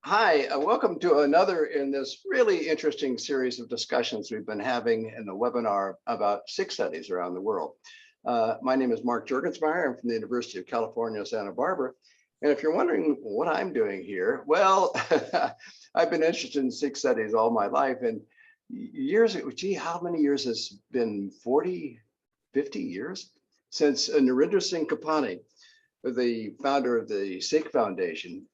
Hi, welcome to another in this really interesting series of discussions we've been having in the webinar about Sikh studies around the world. My name is Mark Juergensmeyer. I'm from the University of California, Santa Barbara. And if you're wondering what I'm doing here, well, I've been interested in Sikh studies all my life. And years, gee, how many years has been 40, 50 years since Narendra Singh Kapani, the founder of the Sikh Foundation,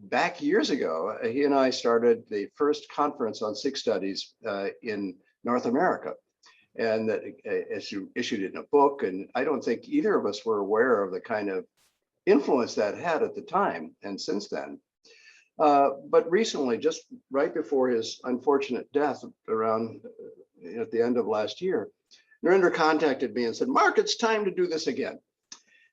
back years ago, he and I started the first conference on Sikh studies in North America. And that issued it in a book. And I don't think either of us were aware of the kind of influence that had at the time and since then. But recently, just right before his unfortunate death around at the end of last year, Narendra contacted me and said, Mark, it's time to do this again.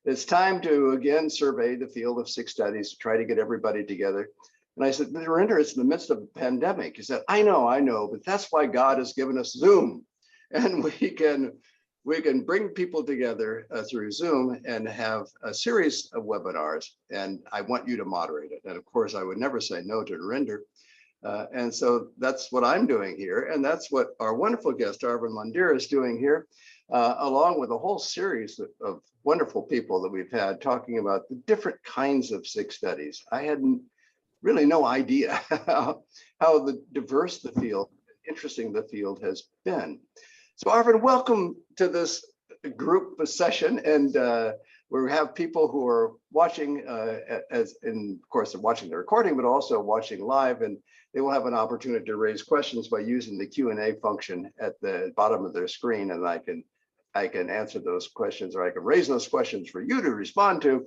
It's time to again survey the field of Sikh studies, to try to get everybody together. And I said, Narendra, it's in the midst of a pandemic. He said, I know, but that's why God has given us Zoom. And we can bring people together through Zoom and have a series of webinars. And I want you to moderate it. And of course, I would never say no to Narendra. And so that's what I'm doing here. And that's what our wonderful guest, Arvind-Mandair, is doing here, along with a whole series of wonderful people that we've had talking about the different kinds of Sikh studies. I had really no idea how diverse the field, interesting the field has been. So Arvind, welcome to this group session. And we have people who are watching, of course, they're watching the recording, but also watching live. And they will have an opportunity to raise questions by using the Q&A function at the bottom of their screen. And I can answer those questions, or I can raise those questions for you to respond to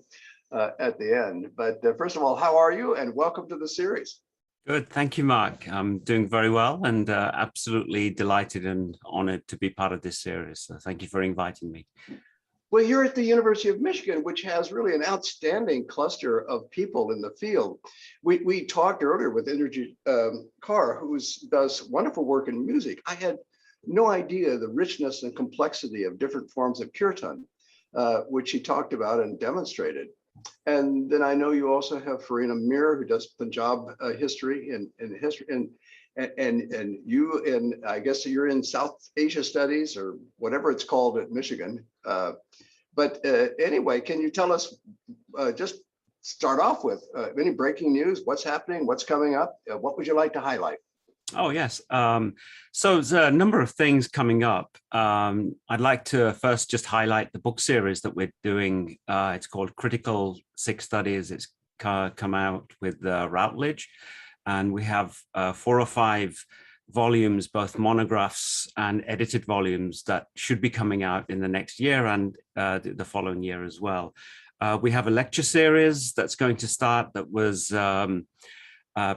at the end. But first of all, how are you? And welcome to the series. Good, thank you, Mark. I'm doing very well and absolutely delighted and honored to be part of this series. So thank you for inviting me. Well, you're at the University of Michigan, which has really an outstanding cluster of people in the field. We talked earlier with Indrajit Kaur, who does wonderful work in music. I had no idea the richness and complexity of different forms of kirtan, which he talked about and demonstrated. And then I know you also have Farina Mir, who does Punjab history and you, and I guess you're in South Asia Studies or whatever it's called at Michigan. But anyway, can you tell us, just start off with any breaking news, what's happening, what's coming up? What would you like to highlight? Oh, yes. So there's a number of things coming up. I'd like to first just highlight the book series that we're doing. It's called Critical Sikh Studies. It's come out with Routledge. And we have 4 or 5 volumes, both monographs and edited volumes, that should be coming out in the next year and the following year as well. We have a lecture series that's going to start that was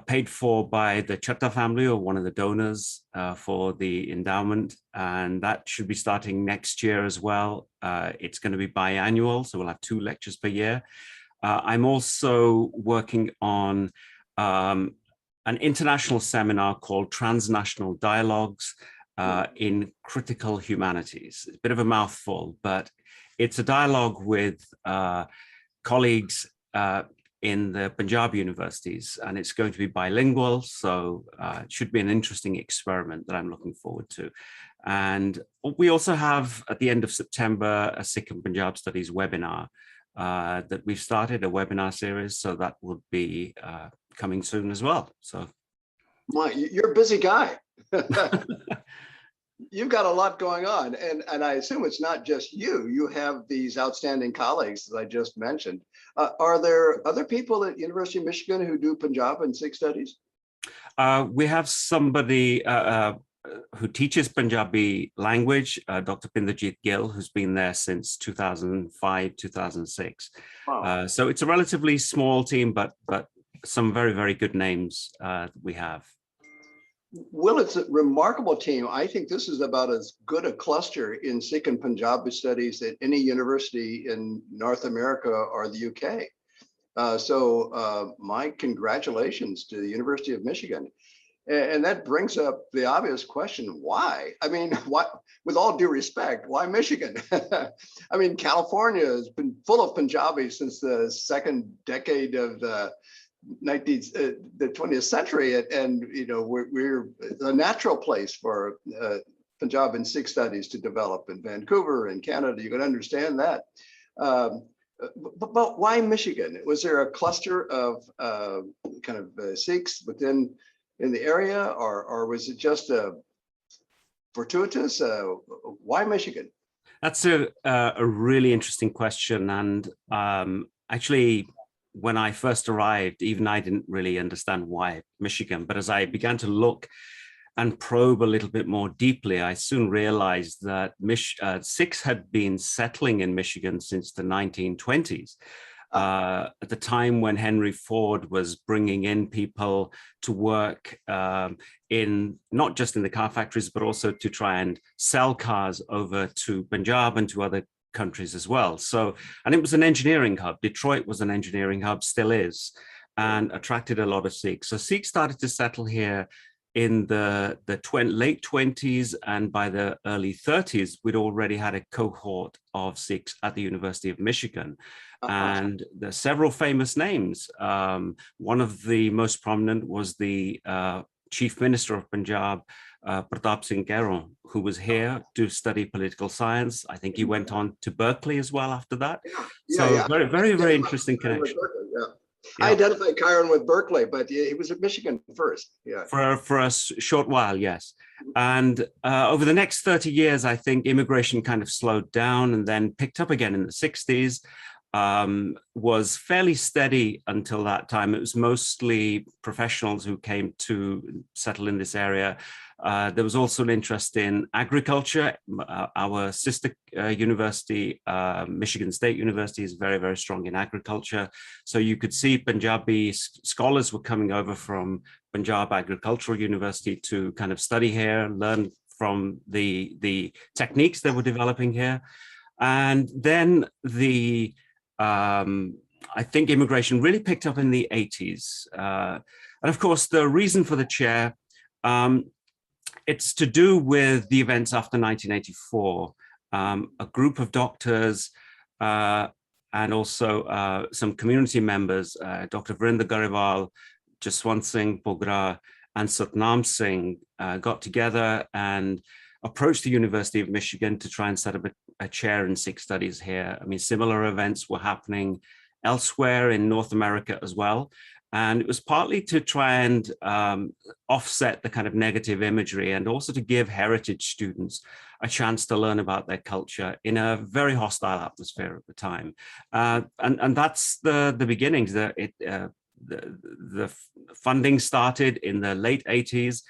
paid for by the Chatta family, or one of the donors for the endowment, and that should be starting next year as well. It's going to be biannual, so we'll have 2 lectures per year. I'm also working on an international seminar called Transnational Dialogues in Critical Humanities. It's a bit of a mouthful, but it's a dialogue with colleagues in the Punjab universities, and it's going to be bilingual, so it should be an interesting experiment that I'm looking forward to. And we also have, at the end of September, a Sikh and Punjab Studies webinar that we've started, a webinar series, so that will be coming soon as well. So, you're a busy guy. You've got a lot going on, and I assume it's not just you. You have these outstanding colleagues, as I just mentioned. Are there other people at University of Michigan who do Punjab and Sikh studies? We have somebody who teaches Punjabi language, Dr. Pinderjeet Gill, who's been there since 2005, 2006. Wow. So it's a relatively small team, but some very, very good names we have. Well, it's a remarkable team. I think this is about as good a cluster in Sikh and Punjabi studies at any university in North America or the UK. So my congratulations to the University of Michigan. And that brings up the obvious question, why? I mean, why, with all due respect, why Michigan? I mean, California has been full of Punjabis since the second decade of the the 20th century, and you know, we're a natural place for Punjab and Sikh studies to develop in Vancouver and Canada. You can understand that. But why Michigan? Was there a cluster of kind of Sikhs in the area, or was it just a fortuitous? Why Michigan? That's a really interesting question. And actually, when I first arrived, even I didn't really understand why Michigan. But as I began to look and probe a little bit more deeply, I soon realized that Sikhs had been settling in Michigan since the 1920s. At the time when Henry Ford was bringing in people to work in not just in the car factories, but also to try and sell cars over to Punjab and to other countries as well. So, and it was an engineering hub. Detroit was an engineering hub, still is, and attracted a lot of Sikhs. So Sikhs started to settle here in the late 20s, and by the early 30s, we'd already had a cohort of Sikhs at the University of Michigan. And there's several famous names. One of the most prominent was the Chief Minister of Punjab, Pratap Singh Mandair, who was here to study political science. I think he went on to Berkeley as well after that. Very, very, very interesting connection. I identified Chiron with Berkeley, but he was at Michigan first. Yeah. For a short while, yes. And over the next 30 years, I think immigration kind of slowed down and then picked up again in the 60s. Was fairly steady until that time. It was mostly professionals who came to settle in this area. There was also an interest in agriculture. Our sister university, Michigan State University, is very, very strong in agriculture. So you could see Punjabi scholars were coming over from Punjab Agricultural University to kind of study here, learn from the techniques they were developing here. And then I think immigration really picked up in the 80s. And of course, the reason for the chair, it's to do with the events after 1984. A group of doctors and also some community members, Dr. Vrinder Gariwal, Jaswant Singh Bogra, and Satnam Singh got together and approached the University of Michigan to try and set up a chair in Sikh studies here. I mean, similar events were happening elsewhere in North America as well. And it was partly to try and offset the kind of negative imagery and also to give heritage students a chance to learn about their culture in a very hostile atmosphere at the time. And that's the beginnings. The funding started in the late 80s.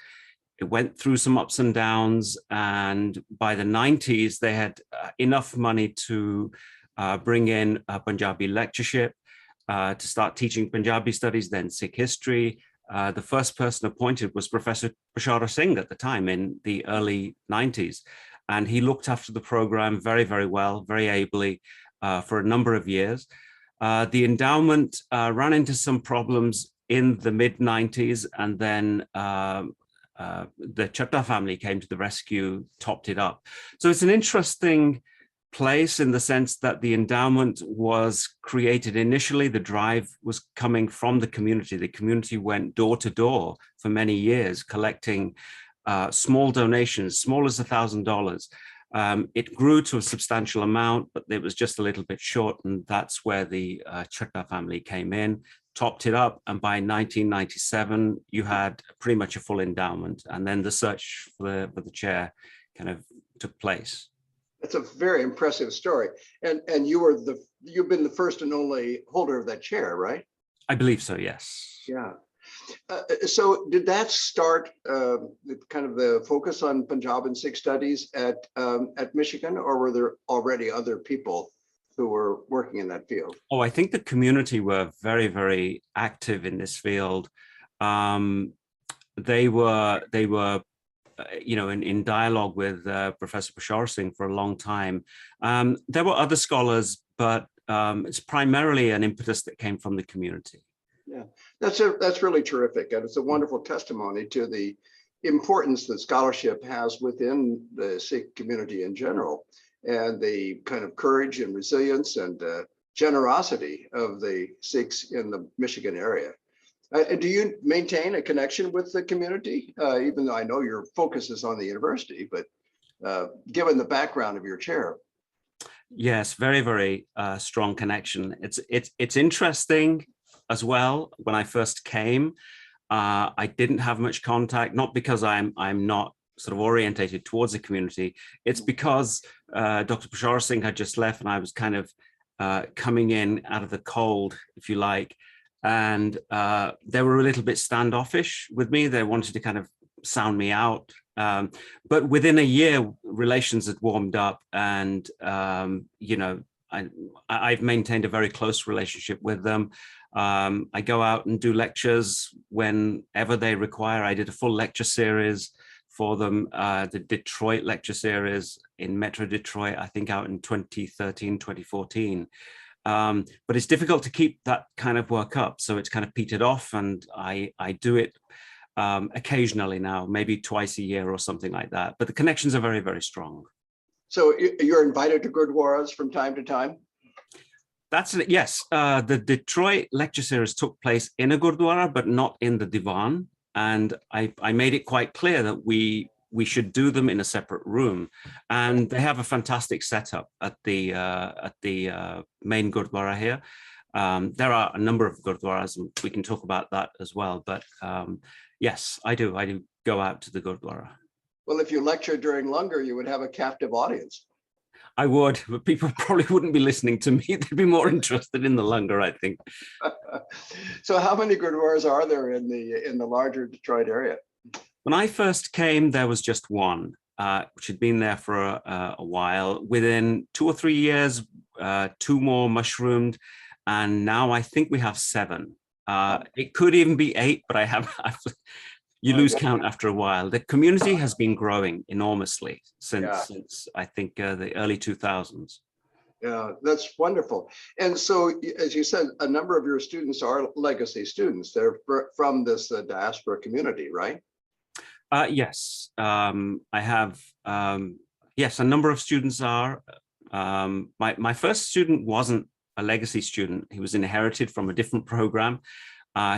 It went through some ups and downs, and by the 90s, they had enough money to bring in a Punjabi lectureship, to start teaching Punjabi studies, then Sikh history. The first person appointed was Professor Bashara Singh at the time in the early 90s. And he looked after the program very, very well, very ably for a number of years. The endowment ran into some problems in the mid 90s, and then the Chatta family came to the rescue, topped it up. So it's an interesting place in the sense that the endowment was created initially. The drive was coming from the community. The community went door to door for many years, collecting small donations, small as $1,000. It grew to a substantial amount, but it was just a little bit short. And that's where the Chatta family came in, topped it up. And by 1997, you had pretty much a full endowment. And then the search for the chair kind of took place. It's a very impressive story. And you've been the first and only holder of that chair, right? I believe so, yes. Yeah. So did that start kind of the focus on Punjab and Sikh studies at Michigan, or were there already other people who were working in that field? Oh, I think the community were very, very active in this field. They were in dialogue with Professor Bashar Singh for a long time. There were other scholars, but it's primarily an impetus that came from the community. Yeah, that's really terrific, and it's a wonderful testimony to the importance that scholarship has within the Sikh community in general, and the kind of courage and resilience and generosity of the Sikhs in the Michigan area. Do you maintain a connection with the community, even though I know your focus is on the university, but given the background of your chair? Yes, very, very strong connection. It's interesting as well. When I first came, I didn't have much contact, not because I'm not sort of orientated towards the community. It's because Dr. Professor Singh had just left, and I was kind of coming in out of the cold, if you like. And they were a little bit standoffish with me. They wanted to kind of sound me out. But within a year, relations had warmed up, and you know, I've maintained a very close relationship with them. I go out and do lectures whenever they require. I did a full lecture series for them, the Detroit lecture series in Metro Detroit, I think out in 2013, 2014. But it's difficult to keep that kind of work up. So it's kind of petered off, and I do it occasionally now, maybe twice a year or something like that. But the connections are very, very strong. So you're invited to Gurdwaras from time to time? That's it. Yes. The Detroit lecture series took place in a Gurdwara, but not in the Divan. And I made it quite clear that we should do them in a separate room. And they have a fantastic setup at the main Gurdwara here. There are a number of Gurdwaras, and we can talk about that as well. But yes, I do go out to the Gurdwara. Well, if you lecture during Langar, you would have a captive audience. I would, but people probably wouldn't be listening to me. They'd be more interested in the Langar, I think. So how many Gurdwaras are there in the larger Detroit area? When I first came, there was just one, which had been there for a while. Within 2 or 3 years, 2 more mushroomed, and now I think we have 7. It could even be 8, but you lose count after a while. The community has been growing enormously since I think the early 2000s. Yeah, that's wonderful. And so, as you said, a number of your students are legacy students. They're from this diaspora community, right? Yes, I have. Yes, a number of students are. My first student wasn't a legacy student. He was inherited from a different program.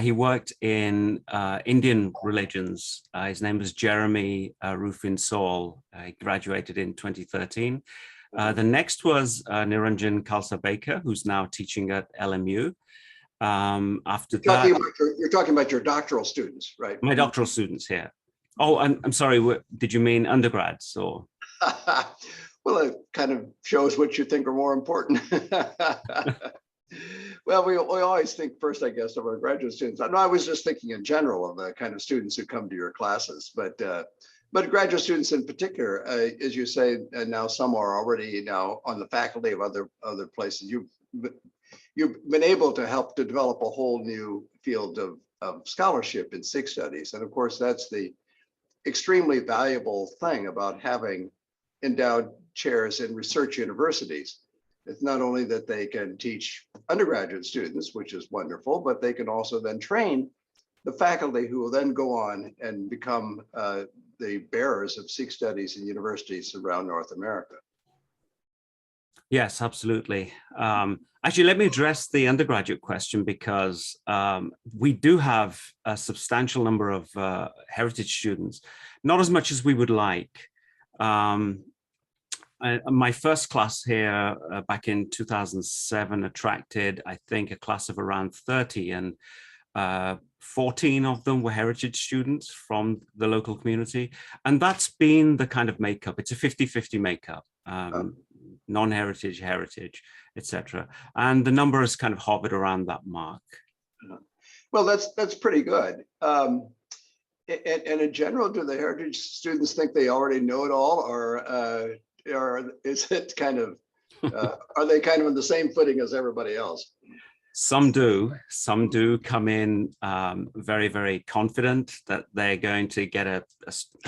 He worked in Indian religions. His name was Jeremy Rufin Saul. He graduated in 2013. The next was Niranjan Khalsa Baker, who's now teaching at LMU. After that, you're talking about your doctoral students, right? My doctoral students here. Oh, I'm sorry. Did you mean undergrads or? Well, it kind of shows what you think are more important. Well, we always think first, I guess, of our graduate students. I was just thinking in general of the kind of students who come to your classes, but graduate students in particular, as you say, and now some are already now on the faculty of other places. You've been able to help to develop a whole new field of scholarship in Sikh studies, and of course, that's the extremely valuable thing about having endowed chairs in research universities. It's not only that they can teach undergraduate students, which is wonderful, but they can also then train the faculty who will then go on and become the bearers of Sikh studies in universities around North America. Yes, absolutely. Actually, let me address the undergraduate question, because we do have a substantial number of heritage students, not as much as we would like. My first class here back in 2007 attracted, I think, a class of around 30, and 14 of them were heritage students from the local community. And that's been the kind of makeup. It's a 50-50 makeup, non-heritage, heritage, etc. And the number has kind of hovered around that mark. Well, that's pretty good. And in general, do the heritage students think they already know it all, or is it kind of, are they kind of on the same footing as everybody else? Some do come in very, very confident that they're going to get an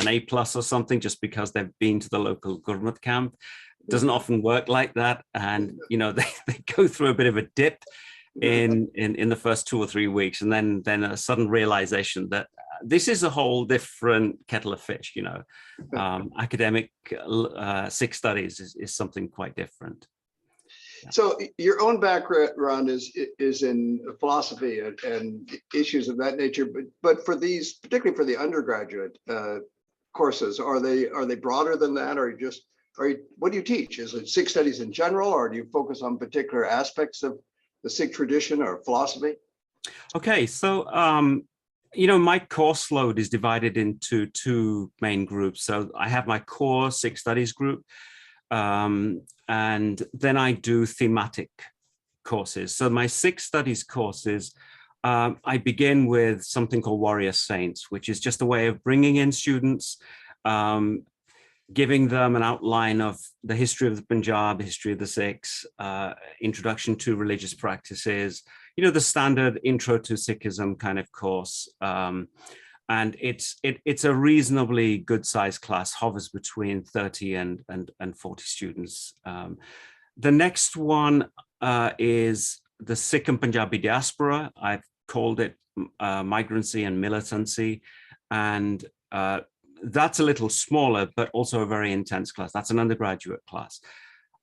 A+ or something just because they've been to the local government camp. It doesn't often work like that. And, you know, they go through a bit of a dip in the first 2 or 3 weeks, and then a sudden realization that this is a whole different kettle of fish, you know. Academic Sikh studies is something quite different. So your own background is in philosophy and issues of that nature, but for these, particularly for the undergraduate courses, are they broader than that, or what do you teach? Is it Sikh studies in general, or do you focus on particular aspects of the Sikh tradition or philosophy? Okay, so my course load is divided into two main groups. So I have my core Sikh studies group, and then I do thematic courses. So my Sikh studies courses, I begin with something called Warrior Saints, which is just a way of bringing in students, giving them an outline of the history of the Punjab, the history of the Sikhs, introduction to religious practices, the standard intro to Sikhism kind of course. And it's a reasonably good sized class, hovers between 30 and 40 students. The next one is the Sikh and Punjabi diaspora. I've called it migrancy and militancy. And that's a little smaller, but also a very intense class. That's an undergraduate class.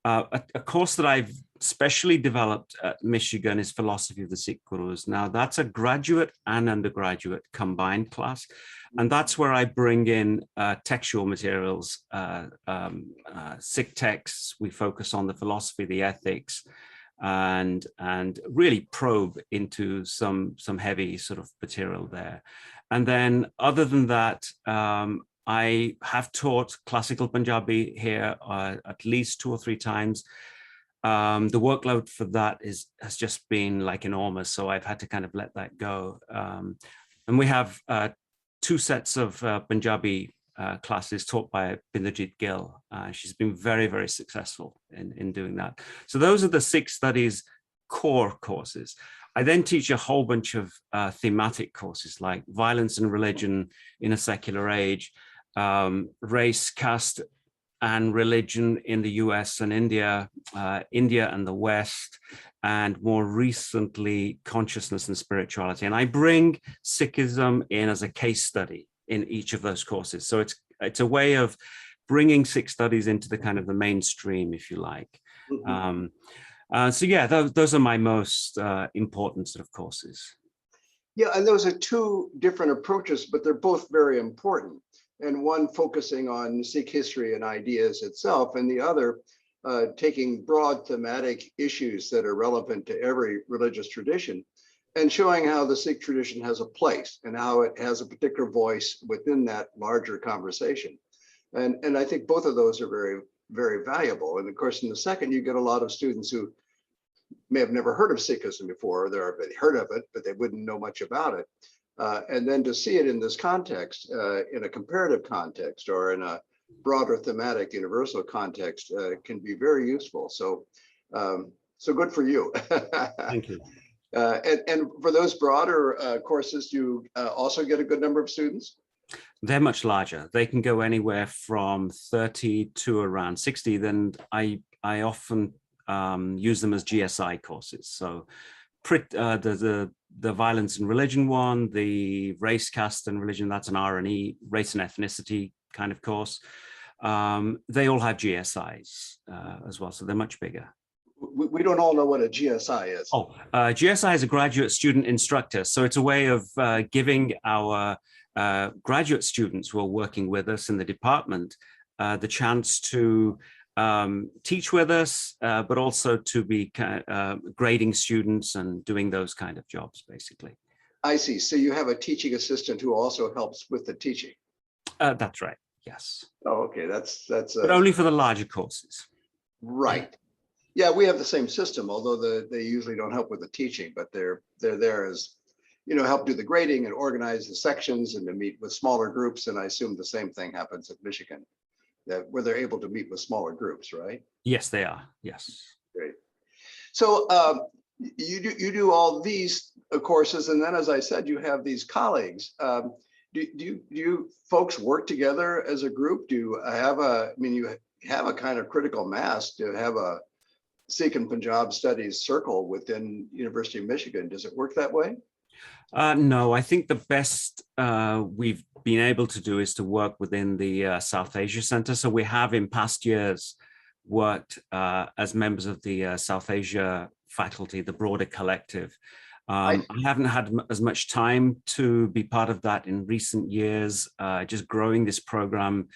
A course that I've specially developed at Michigan is Philosophy of the Sikh Gurus. Now, that's a graduate and undergraduate combined class. And that's where I bring in textual materials, Sikh texts. We focus on the philosophy, the ethics, and really probe into some heavy sort of material there. And then other than that, I have taught classical Punjabi here at least 2 or 3 times. The workload for that has just been like enormous, so I've had to kind of let that go. And we have 2 sets of Punjabi classes taught by Binderjeet Gill. She's been very, very successful in doing that. So those are the Sikh studies core courses. I then teach a whole bunch of thematic courses like violence and religion in a secular age, race, caste, and religion in the US and India, India and the West, and more recently, consciousness and spirituality. And I bring Sikhism in as a case study in each of those courses. So it's a way of bringing Sikh studies into the kind of the mainstream, if you like. Mm-hmm. So yeah, those are my most important sort of courses. Yeah, and those are 2 different approaches, but they're both very important. And one focusing on Sikh history and ideas itself, and the other taking broad thematic issues that are relevant to every religious tradition and showing how the Sikh tradition has a place and how it has a particular voice within that larger conversation. And I think both of those are very, very valuable. And of course, in the second, you get a lot of students who may have never heard of Sikhism before, or they've already heard of it, but they wouldn't know much about it. And then to see it in this context, in a comparative context or in a broader thematic universal context can be very useful. So, so good for you. Thank you. And for those broader courses, do you also get a good number of students? They're much larger. They can go anywhere from 30 to around 60. Then I often use them as GSI courses. So the violence and religion one, the race, caste and religion, that's an R&E, race and ethnicity kind of course. They all have GSIs as well, so they're much bigger. We don't all know what a GSI is. Oh, GSI is a graduate student instructor. So it's a way of giving our graduate students who are working with us in the department the chance to teach with us, but also to be grading students and doing those kind of jobs, basically. I see. So you have a teaching assistant who also helps with the teaching. That's right. Yes. Oh, okay. That's. But only for the larger courses. Right. Yeah, we have the same system, although they usually don't help with the teaching, but they're there as, help do the grading and organize the sections and to meet with smaller groups. And I assume the same thing happens at Michigan, where they're able to meet with smaller groups, right? Yes, they are. Yes. Great. So you do all these courses, and then, as I said, you have these colleagues. Do you folks work together as a group? Do you have you have a kind of critical mass to have a Sikh and Punjab studies circle within University of Michigan? Does it work that way? No, I think the best we've been able to do is to work within the South Asia Center. So we have in past years worked as members of the South Asia faculty, the broader collective. I haven't had as much time to be part of that in recent years. Just growing this program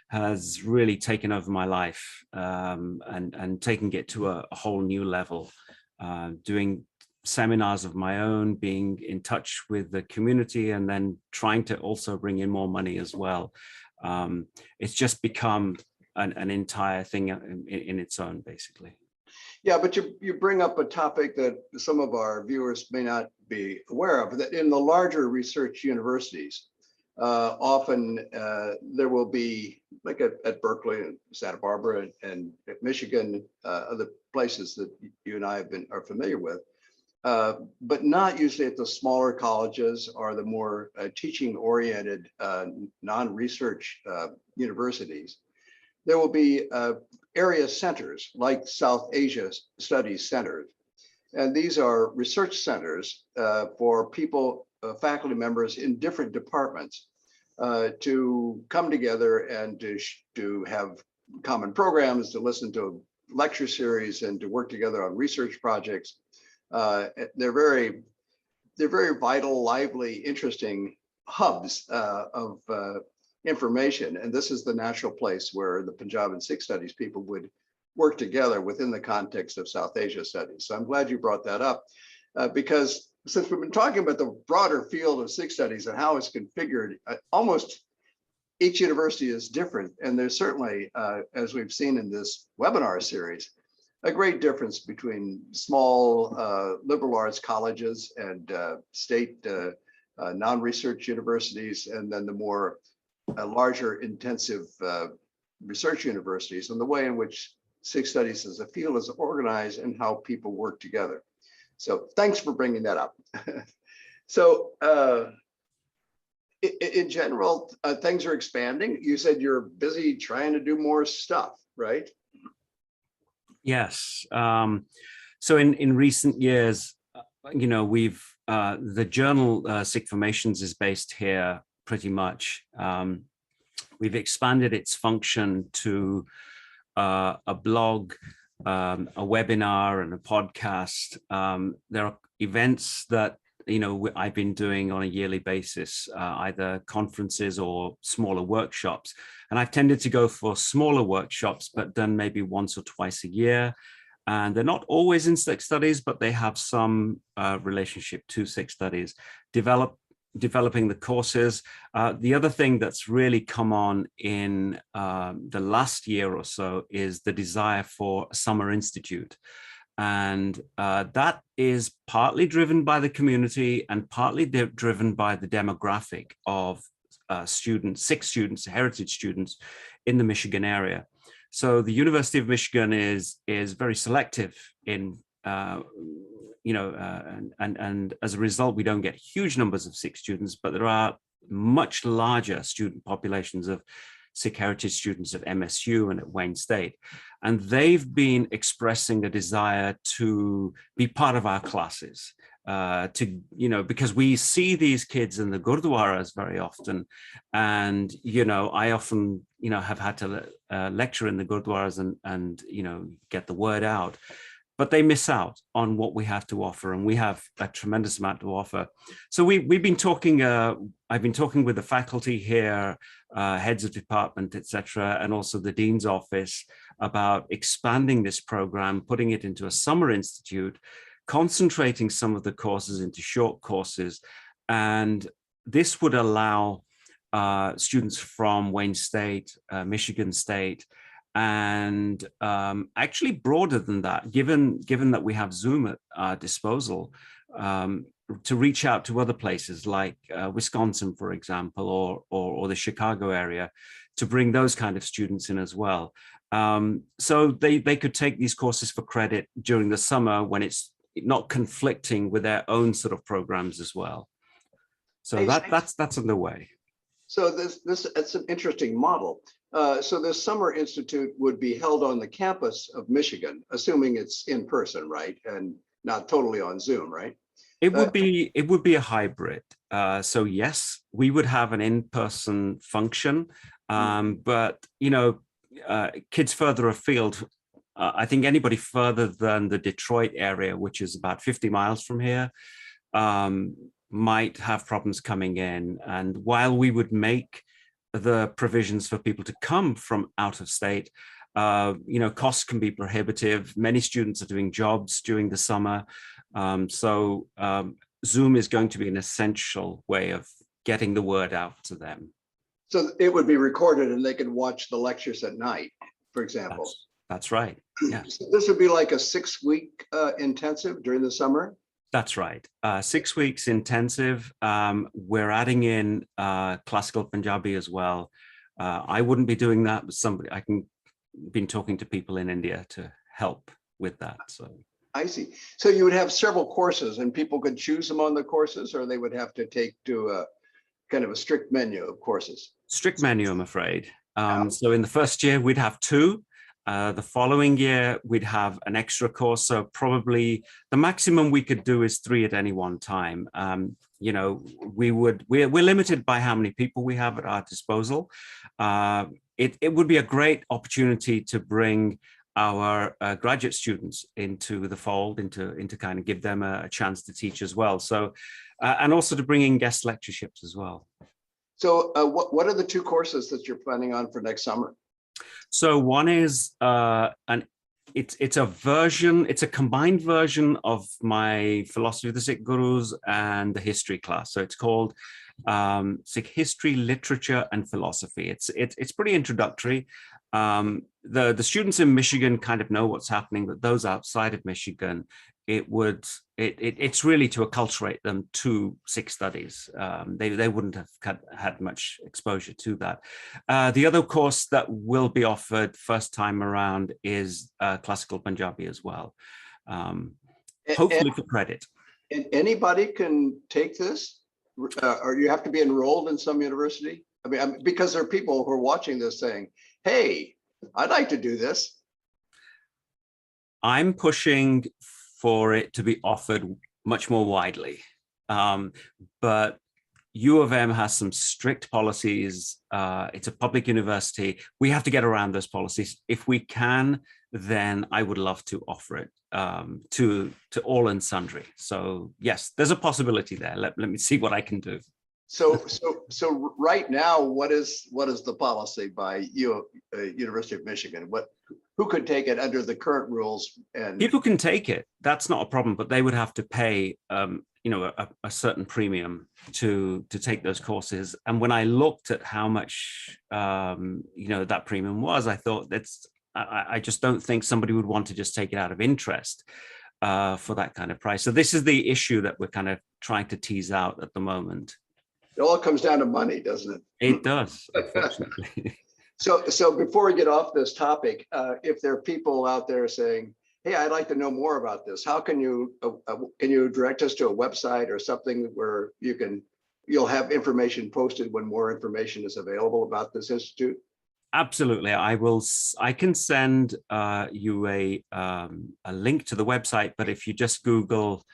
has really taken over my life, and taking it to a whole new level, doing seminars of my own, being in touch with the community, and then trying to also bring in more money as well. It's just become an entire thing in its own, basically. Yeah, but you bring up a topic that some of our viewers may not be aware of, that in the larger research universities, often there will be, like at Berkeley and Santa Barbara and at Michigan, other places that you and I are familiar with, but not usually at the smaller colleges or the more teaching-oriented non-research universities. There will be area centers like South Asia Studies Centers. And these are research centers for people, faculty members in different departments to come together and to have common programs, to listen to lecture series and to work together on research projects. They're very vital, lively, interesting hubs of information. And this is the natural place where the Punjab and Sikh Studies people would work together within the context of South Asia Studies. So I'm glad you brought that up, because since we've been talking about the broader field of Sikh Studies and how it's configured, almost each university is different. And there's certainly, as we've seen in this webinar series, a great difference between small liberal arts colleges and state non-research universities, and then the more larger intensive research universities, and the way in which Sikh Studies as a field is organized and how people work together. So thanks for bringing that up. So in general, things are expanding. You said you're busy trying to do more stuff, right? Yes. So in recent years, we've the journal Sikh Formations is based here pretty much. We've expanded its function to a blog, a webinar, and a podcast. There are events that I've been doing on a yearly basis, either conferences or smaller workshops. And I've tended to go for smaller workshops, but done maybe once or twice a year. And they're not always in Sikh Studies, but they have some relationship to Sikh Studies. Developing the courses. The other thing that's really come on in the last year or so is the desire for a summer institute. And that is partly driven by the community and partly driven by the demographic of students, Sikh students, heritage students in the Michigan area. So the University of Michigan is very selective in and as a result, we don't get huge numbers of Sikh students, but there are much larger student populations of Sikh heritage students at MSU and at Wayne State. And they've been expressing a desire to be part of our classes, because we see these kids in the gurdwaras very often. And, I often, have had to lecture in the gurdwaras and get the word out. But they miss out on what we have to offer, and we have a tremendous amount to offer. So we've been talking. I've been talking with the faculty here, heads of department, etc., and also the dean's office about expanding this program, putting it into a summer institute, concentrating some of the courses into short courses, and this would allow students from Wayne State, Michigan State, and actually broader than that, given that we have Zoom at our disposal, to reach out to other places like Wisconsin, for example, or the Chicago area, to bring those kind of students in as well. So they could take these courses for credit during the summer when it's not conflicting with their own sort of programs as well. So that's underway. So it's an interesting model. So this summer institute would be held on the campus of Michigan, assuming it's in person, right, and not totally on Zoom, right? It would be a hybrid. So yes, we would have an in-person function, but kids further afield I think anybody further than the Detroit area, which is about 50 miles from here, might have problems coming in. And while we would make the provisions for people to come from out of state, costs can be prohibitive. Many students are doing jobs during the summer. So Zoom is going to be an essential way of getting the word out to them. So it would be recorded and they could watch the lectures at night, for example. That's right. Yeah. So this would be like a 6-week intensive during the summer? That's right. 6 weeks intensive. We're adding in classical Punjabi as well. I wouldn't be doing that, but been talking to people in India to help with that. So I see. So you would have several courses and people could choose among the courses, or they would have to take to a kind of a strict menu of courses? Strict menu, I'm afraid. So in the first year, we'd have 2. The following year, we'd have an extra course. So probably the maximum we could do is 3 at any one time. We're limited by how many people we have at our disposal. It would be a great opportunity to bring our graduate students into the fold, into kind of give them a chance to teach as well. So, and also to bring in guest lectureships as well. So what are the 2 courses that you're planning on for next summer? So one is it's a combined version of my philosophy of the Sikh Gurus and the history class. So it's called Sikh History, Literature, and Philosophy. It's pretty introductory. The students in Michigan kind of know what's happening, but those outside of Michigan, it's really to acculturate them to Sikh studies. They wouldn't have had much exposure to that. The other course that will be offered first time around is classical Punjabi as well, hopefully for credit. And anybody can take this, or you have to be enrolled in some university? I mean, because there are people who are watching this saying, hey, I'd like to do this. I'm pushing for it to be offered much more widely. But U of M has some strict policies. It's a public university. We have to get around those policies. If we can, then I would love to offer it to all and sundry. So yes, there's a possibility there. Let me see what I can do. So right now, what is the policy by University of Michigan? Who could take it under the current rules? And people can take it. That's not a problem, but they would have to pay, a certain premium to take those courses. And when I looked at how much, that premium was, I thought I just don't think somebody would want to just take it out of interest for that kind of price. So this is the issue that we're kind of trying to tease out at the moment. It all comes down to money, doesn't it? It does, unfortunately. So before we get off this topic, if there are people out there saying, hey, I'd like to know more about this, how can you direct us to a website or something where you'll have information posted when more information is available about this institute? Absolutely. I can send you a link to the website, but if you just Google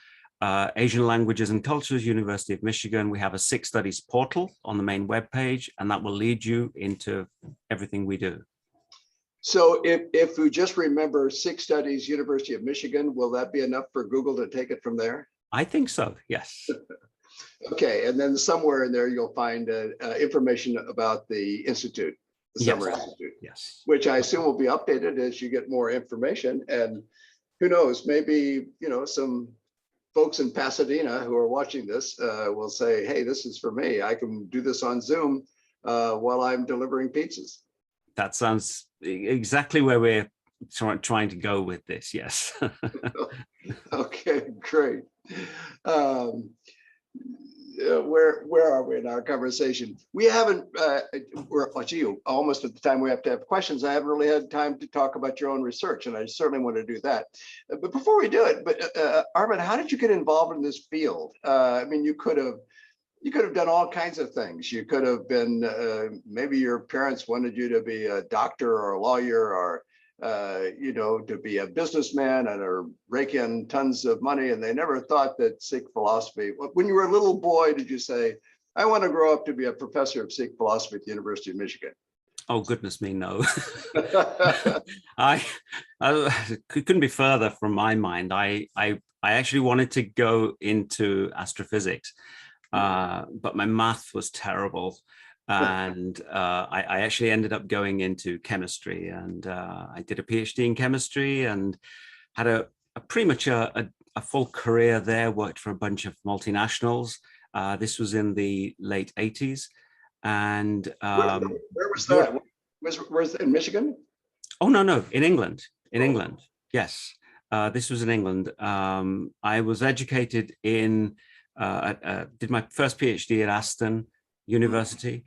Asian Languages and Cultures, University of Michigan, we have a Sikh Studies portal on the main webpage, and that will lead you into everything we do. So if we just remember Sikh Studies, University of Michigan, will that be enough for Google to take it from there? I think so, yes. Okay, and then somewhere in there, you'll find information about the Institute, the Summer Institute, yes, which I assume will be updated as you get more information. And who knows, maybe, some folks in Pasadena who are watching this will say, hey, this is for me. I can do this on Zoom while I'm delivering pizzas. That sounds exactly where we're trying to go with this, yes. Okay, great. Where are we in our conversation? We haven't, we're almost at the time we have to have questions. I haven't really had time to talk about your own research, and I certainly want to do that. But before we do it, Arvind, how did you get involved in this field? I mean, you could have done all kinds of things. You could have been, maybe your parents wanted you to be a doctor or a lawyer, or to be a businessman and are rake in tons of money, and they never thought that Sikh philosophy. When you were a little boy, did you say, I want to grow up to be a professor of Sikh philosophy at the University of Michigan? Oh, goodness me, no. I, it couldn't be further from my mind. I actually wanted to go into astrophysics, but my math was terrible. And I actually ended up going into chemistry, and I did a PhD in chemistry and had a pretty much a full career there, worked for a bunch of multinationals. This was in the late 80s. And where was that? Was it in Michigan? Oh, no, in England, yes. This was in England. I was educated in, did my first PhD at Aston University.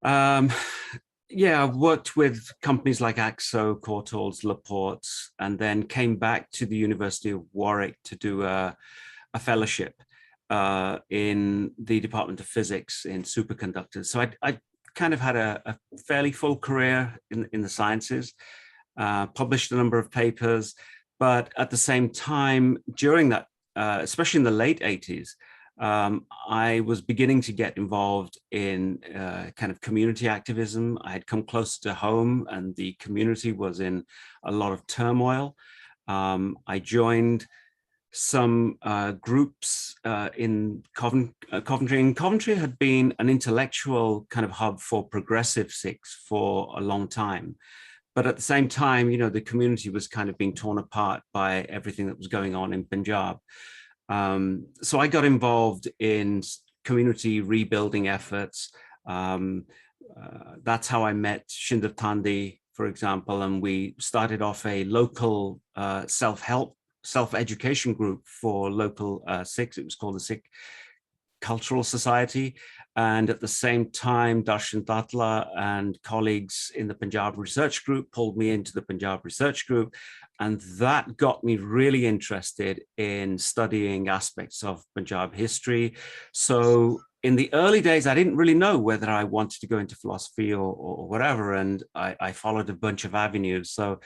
Yeah, I worked with companies like Axo, Courtaulds, Laporte, and then came back to the University of Warwick to do a fellowship in the Department of Physics in superconductors. So I kind of had a fairly full career in the sciences, published a number of papers, but at the same time, during that, especially in the late 80s, I was beginning to get involved in kind of community activism. I had come closer to home and the community was in a lot of turmoil. I joined some groups in Coventry. And Coventry had been an intellectual kind of hub for progressive Sikhs for a long time. But at the same time, you know, the community was kind of being torn apart by everything that was going on in Punjab. So I got involved in community rebuilding efforts. That's how I met Shinder Thandi, for example, and we started off a local self-help, self-education group for local Sikhs. It was called the Sikh Cultural Society. And at the same time, Darshan Tatla and colleagues in the Punjab Research Group pulled me into the Punjab Research Group. And that got me really interested in studying aspects of Punjab history. So in the early days, I didn't really know whether I wanted to go into philosophy or whatever. And I followed a bunch of avenues. So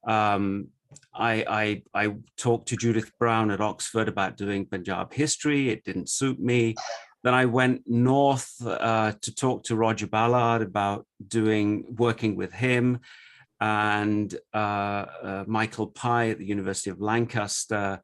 I talked to Judith Brown at Oxford about doing Punjab history. It didn't suit me. Then I went north to talk to Roger Ballard about working with him, and Michael Pye at the University of Lancaster.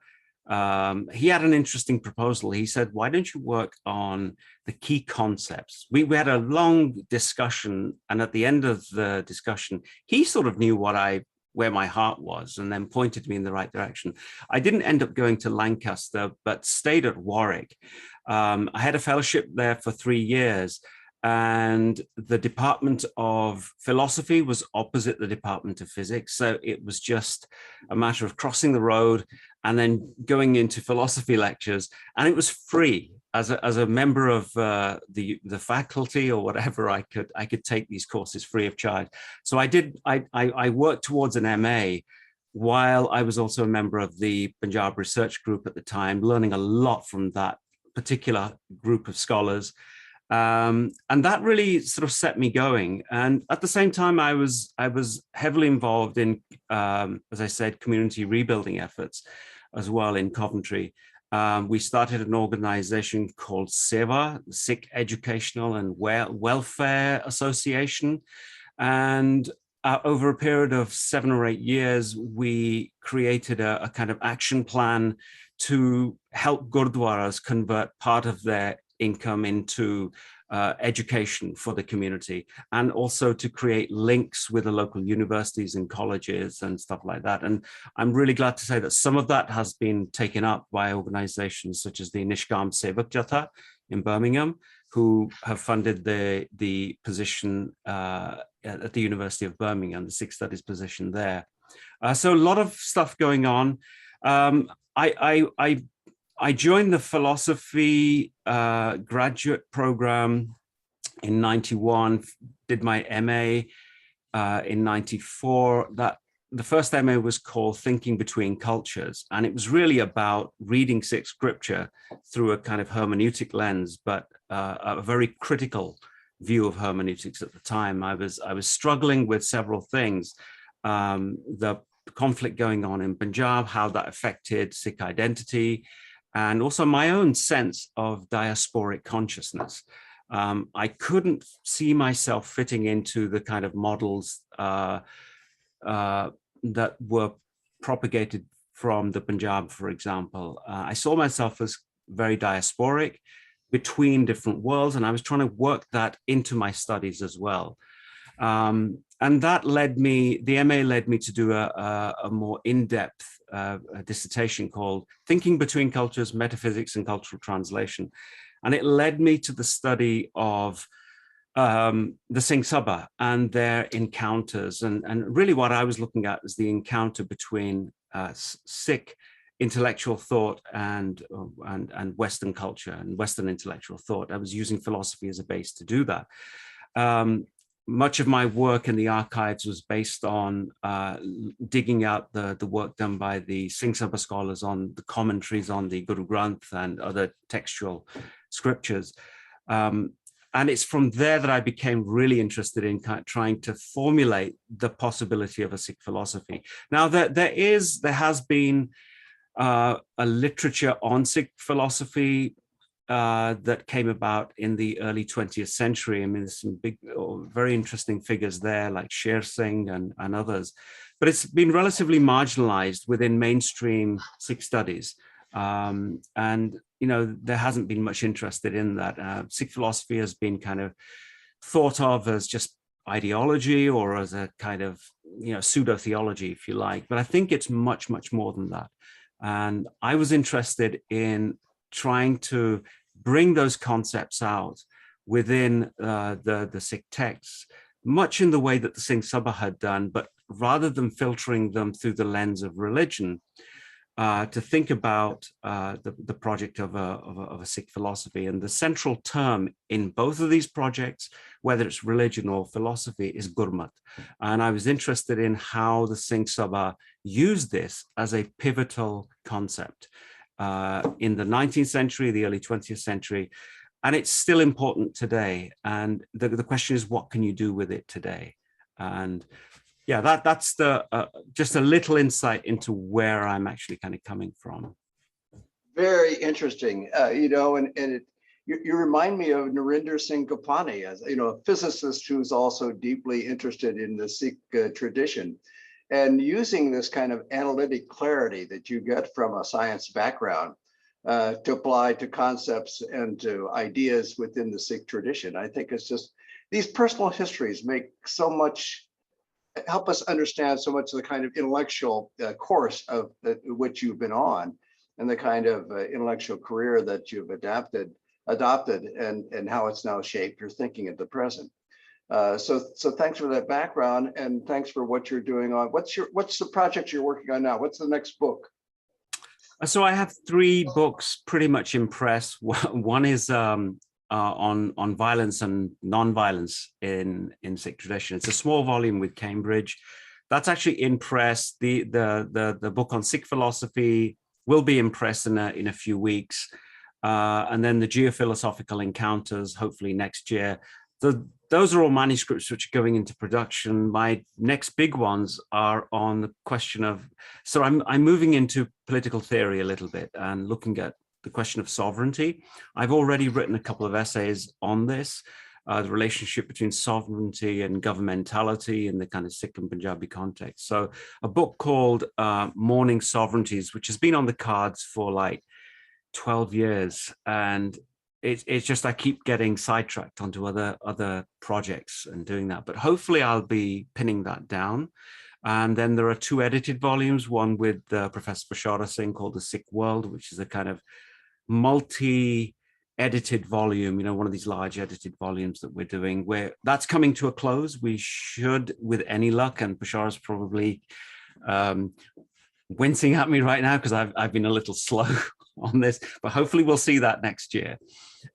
He had an interesting proposal. He said, why don't you work on the key concepts? We had a long discussion, and at the end of the discussion, he sort of knew where my heart was and then pointed me in the right direction. I didn't end up going to Lancaster, but stayed at Warwick. I had a fellowship there for 3 years, and the Department of Philosophy was opposite the Department of Physics. So it was just a matter of crossing the road and then going into philosophy lectures, and it was free. As a member of the faculty or whatever, I could take these courses free of charge. So I worked towards an MA while I was also a member of the Punjab Research Group at the time, learning a lot from that particular group of scholars. And that really sort of set me going. And at the same time, I was heavily involved in, as I said, community rebuilding efforts as well in Coventry. We started an organization called SEVA, Sikh Educational and Welfare Association. And over a period of 7 or 8 years, we created a kind of action plan to help Gurdwaras convert part of their income into education for the community, and also to create links with the local universities and colleges and stuff like that. And I'm really glad to say that some of that has been taken up by organizations such as the Nishkam Sevak Jatha in Birmingham, who have funded the position at the University of Birmingham, the Sikh Studies position there. So a lot of stuff going on. I joined the philosophy graduate program in 91, did my MA in 94. The first MA was called Thinking Between Cultures, and it was really about reading Sikh scripture through a kind of hermeneutic lens, but a very critical view of hermeneutics at the time. I was struggling with several things. The conflict going on in Punjab, how that affected Sikh identity, and also my own sense of diasporic consciousness. I couldn't see myself fitting into the kind of models that were propagated from the Punjab, for example. I saw myself as very diasporic between different worlds, and I was trying to work that into my studies as well. And that led me, the MA led me to do a more in-depth dissertation called Thinking Between Cultures, Metaphysics and Cultural Translation. And it led me to the study of the Singh Sabha and their encounters. And really what I was looking at is the encounter between Sikh intellectual thought and Western culture and Western intellectual thought. I was using philosophy as a base to do that. Much of my work in the archives was based on digging out the work done by the Singh Sabha scholars on the commentaries on the Guru Granth and other textual scriptures. And it's from there that I became really interested in trying to formulate the possibility of a Sikh philosophy. Now, there has been a literature on Sikh philosophy that came about in the early 20th century. I mean, there's some big, very interesting figures there, like Sher Singh and others, but it's been relatively marginalized within mainstream Sikh studies. And, you know, there hasn't been much interest in that. Sikh philosophy has been kind of thought of as just ideology or as a kind of, you know, pseudo-theology, if you like, but I think it's much, much more than that. And I was interested in trying to bring those concepts out within the Sikh texts, much in the way that the Singh Sabha had done, but rather than filtering them through the lens of religion, to think about the project of a Sikh philosophy. And the central term in both of these projects, whether it's religion or philosophy, is Gurmat. And I was interested in how the Singh Sabha used this as a pivotal concept in the 19th century, the early 20th century, and it's still important today. And the question is, what can you do with it today? And yeah, that's the just a little insight into where I'm actually kind of coming from. Very interesting, you know, you remind me of Narinder Singh Gopani, as you know, a physicist who's also deeply interested in the Sikh tradition, and using this kind of analytic clarity that you get from a science background to apply to concepts and to ideas within the Sikh tradition. I think it's just these personal histories make so much. Help us understand so much of the kind of intellectual course of which you've been on, and the kind of intellectual career that you've adopted, and how it's now shaped your thinking at the present. So thanks for that background, and thanks for what you're doing on. What's the project you're working on now? What's the next book? So I have 3 books pretty much in press. One is on violence and non-violence in Sikh tradition. It's a small volume with Cambridge. That's actually in press. The book on Sikh philosophy will be in press in a few weeks. And then the geophilosophical encounters, hopefully next year. Those are all manuscripts which are going into production. My next big ones are on the question of, so I'm moving into political theory a little bit and looking at the question of sovereignty. I've already written a couple of essays on this, the relationship between sovereignty and governmentality in the kind of Sikh and Punjabi context. So a book called Morning Sovereignties, which has been on the cards for like 12 years. And it's just, I keep getting sidetracked onto other projects and doing that, but hopefully I'll be pinning that down. And then there are 2 edited volumes, one with Professor Bashara Singh called The Sikh World, which is a kind of multi-edited volume, you know, one of these large edited volumes that we're doing, where that's coming to a close. We should, with any luck, and Bashara's probably wincing at me right now because I've been a little slow on this, but hopefully we'll see that next year.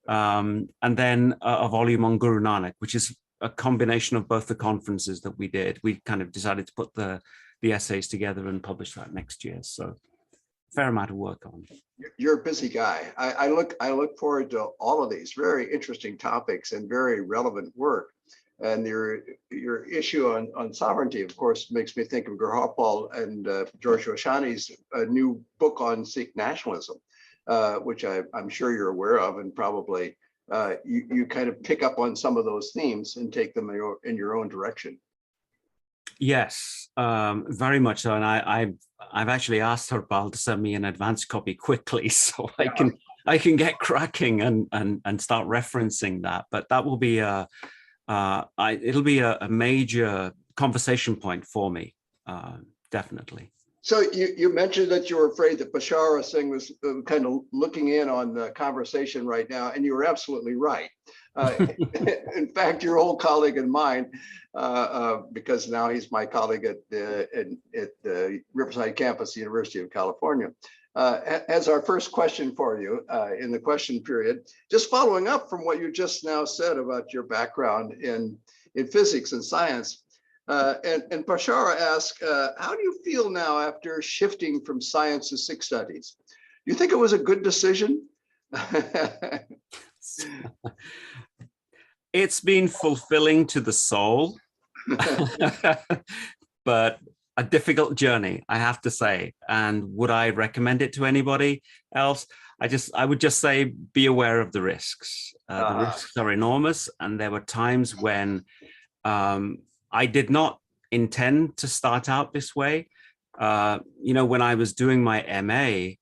And then a volume on Guru Nanak, which is a combination of both the conferences that we did. We kind of decided to put the essays together and publish that next year. So fair amount of work on. You're a busy guy. I look forward to all of these very interesting topics and very relevant work. And your issue on sovereignty, of course, makes me think of Gurhapal and George Roshani's new book on Sikh nationalism, which I'm sure you're aware of and probably you kind of pick up on some of those themes and take them in your own direction. Yes, very much so. And I've actually asked Arvind-Pal to send me an advance copy quickly, so I can get cracking and start referencing that. But that will be it'll be a major conversation point for me, definitely. So you mentioned that you were afraid that Professor Singh was kind of looking in on the conversation right now, and you were absolutely right. In fact, your old colleague and mine, because now he's my colleague at the Riverside campus, University of California, as our first question for you in the question period, just following up from what you just now said about your background in physics and science. And Professor asked, how do you feel now after shifting from science to Sikh studies? Do you think it was a good decision? It's been fulfilling to the soul, but a difficult journey, I have to say. And would I recommend it to anybody else? I would just say, be aware of the risks. The risks are enormous. And there were times when I did not intend to start out this way. When I was doing my MA,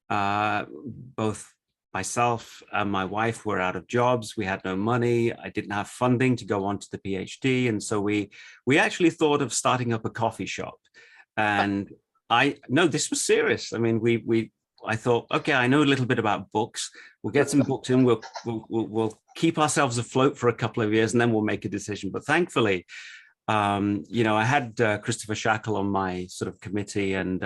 both myself and my wife were out of jobs. We had no money. I didn't have funding to go on to the PhD. And so we actually thought of starting up a coffee shop. And this was serious. I mean, I thought, okay, I know a little bit about books. We'll get some books in. We'll keep ourselves afloat for a couple of years, and then we'll make a decision. But thankfully, I had Christopher Shackle on my sort of committee, and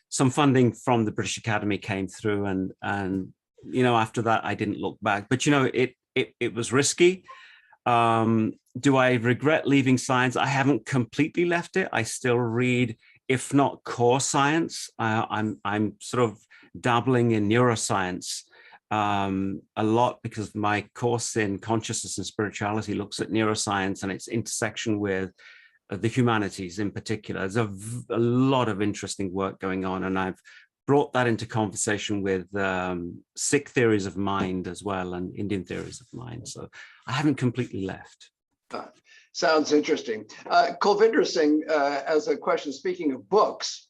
some funding from the British Academy came through, and after that, I didn't look back. But it was risky. Do I regret leaving science? I haven't completely left it. I still read, if not core science. I'm sort of dabbling in neuroscience a lot, because my course in consciousness and spirituality looks at neuroscience and its intersection with the humanities in particular. There's a lot of interesting work going on, and I've brought that into conversation with Sikh theories of mind as well, and Indian theories of mind. So I haven't completely left. Sounds interesting. Kulvinder Singh has a question, speaking of books.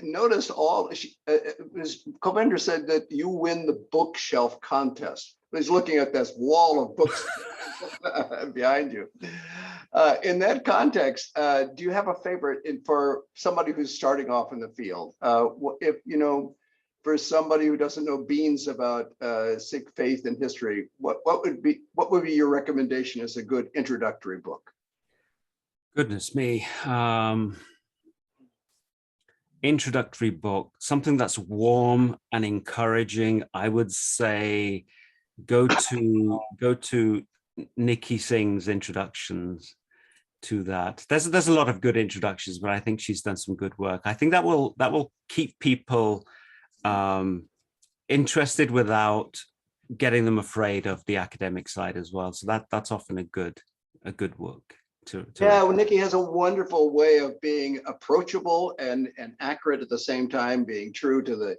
Notice Kulvinder said that you win the bookshelf contest. He's looking at this wall of books behind you. In that context, do you have a favorite for somebody who's starting off in the field? For somebody who doesn't know beans about Sikh faith and history, what would be your recommendation as a good introductory book? Goodness me. Introductory book, something that's warm and encouraging. I would say go to Nikki Singh's introductions to that. There's a lot of good introductions, but I think she's done some good work. I think that will keep people interested without getting them afraid of the academic side as well. So that's often a good work. Well, Nikki has a wonderful way of being approachable and accurate at the same time, being true to